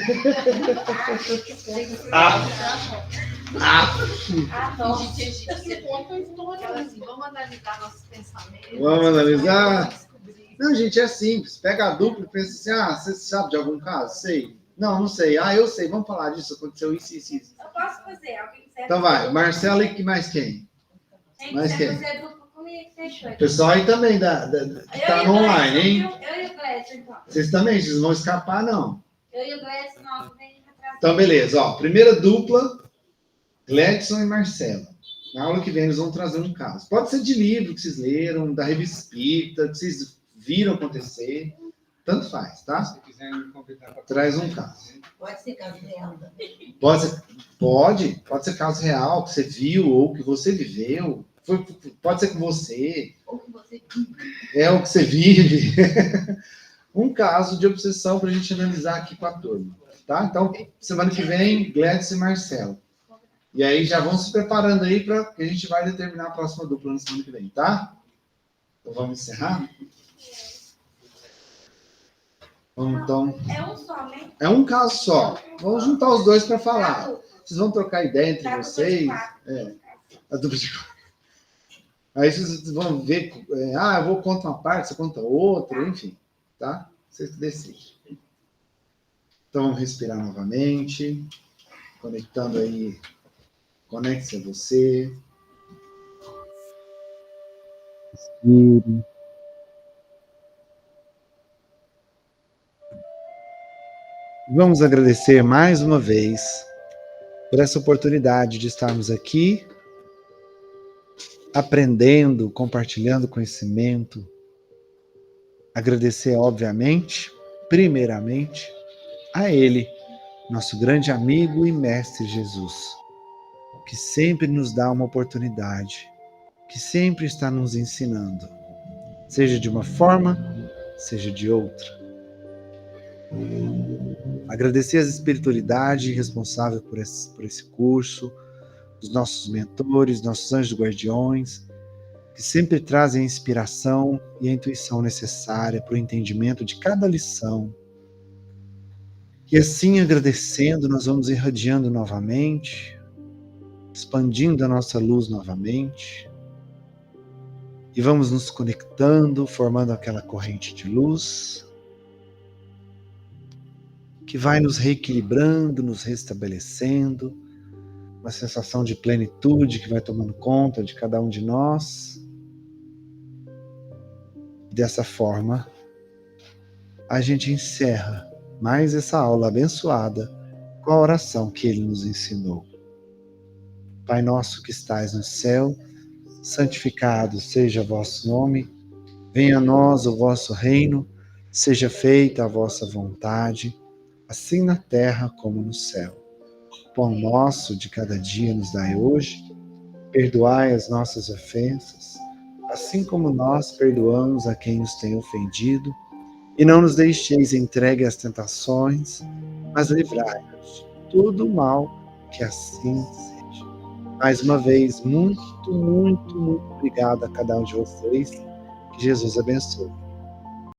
ponto é história. Assim, vamos analisar nossos pensamentos. Vamos analisar? Não, gente, é simples. Pega a dupla e pensa assim, você sabe de algum caso? Sei. Não sei. Eu sei. Vamos falar disso. Aconteceu isso. Eu posso fazer. Alguém quiser Então vai. Marcela e mais quem? Quem mais quiser quem? fazer dupla comigo, fechou. O pessoal aí também que tá no online, hein? Eu e o Gleison, então. Vocês também, vocês não vão escapar, não. Eu e o Gleison, não, vem atrás. Então, beleza. Ó, primeira dupla, Gledson e Marcela. Na aula que vem, eles vão trazer um caso. Pode ser de livro que vocês leram, da revista Espírita, que vocês viram acontecer. Tanto faz, tá? Se quiserem me convidar para Traz um caso. Pode ser caso real também. Pode ser caso real, que você viu ou que você viveu. Pode ser com você. Ou que você vive. É o que você vive. Um caso de obsessão para a gente analisar aqui com a turma. Tá? Então, semana que vem, Gledson e Marcelo. E aí já vão se preparando aí para que a gente vai determinar a próxima dupla na semana que vem, tá? Então vamos encerrar? Vamos então. É um só, né? É um caso só. Vamos juntar os dois para falar. Tá, Vocês vão trocar ideia entre tá, vocês. A dupla de quatro. Aí vocês vão ver. Eu vou contar uma parte, você conta outra, enfim. Tá? Vocês que decidem. Então vamos respirar novamente. Conectando aí. Conecte-se a você. Respire. Vamos agradecer mais uma vez por essa oportunidade de estarmos aqui aprendendo, compartilhando conhecimento. Agradecer, obviamente, primeiramente, a Ele, nosso grande amigo e mestre Jesus, que sempre nos dá uma oportunidade, que sempre está nos ensinando, seja de uma forma, seja de outra. Agradecer a espiritualidade responsável por esse curso, os nossos mentores, nossos anjos guardiões, que sempre trazem a inspiração e a intuição necessária para o entendimento de cada lição. E assim, agradecendo, nós vamos irradiando novamente, expandindo a nossa luz novamente, e vamos nos conectando, formando aquela corrente de luz, que vai nos reequilibrando, nos restabelecendo, uma sensação de plenitude que vai tomando conta de cada um de nós. Dessa forma, a gente encerra mais essa aula abençoada com a oração que Ele nos ensinou. Pai nosso que estais no céu, santificado seja o vosso nome, venha a nós o vosso reino, seja feita a vossa vontade, assim na terra como no céu. O pão nosso de cada dia nos dai hoje, perdoai as nossas ofensas, assim como nós perdoamos a quem nos tem ofendido, e não nos deixeis entregue às tentações, mas livrai-nos de todo o mal, que assim seja. Mais uma vez, muito, muito, muito obrigado a cada um de vocês. Que Jesus abençoe.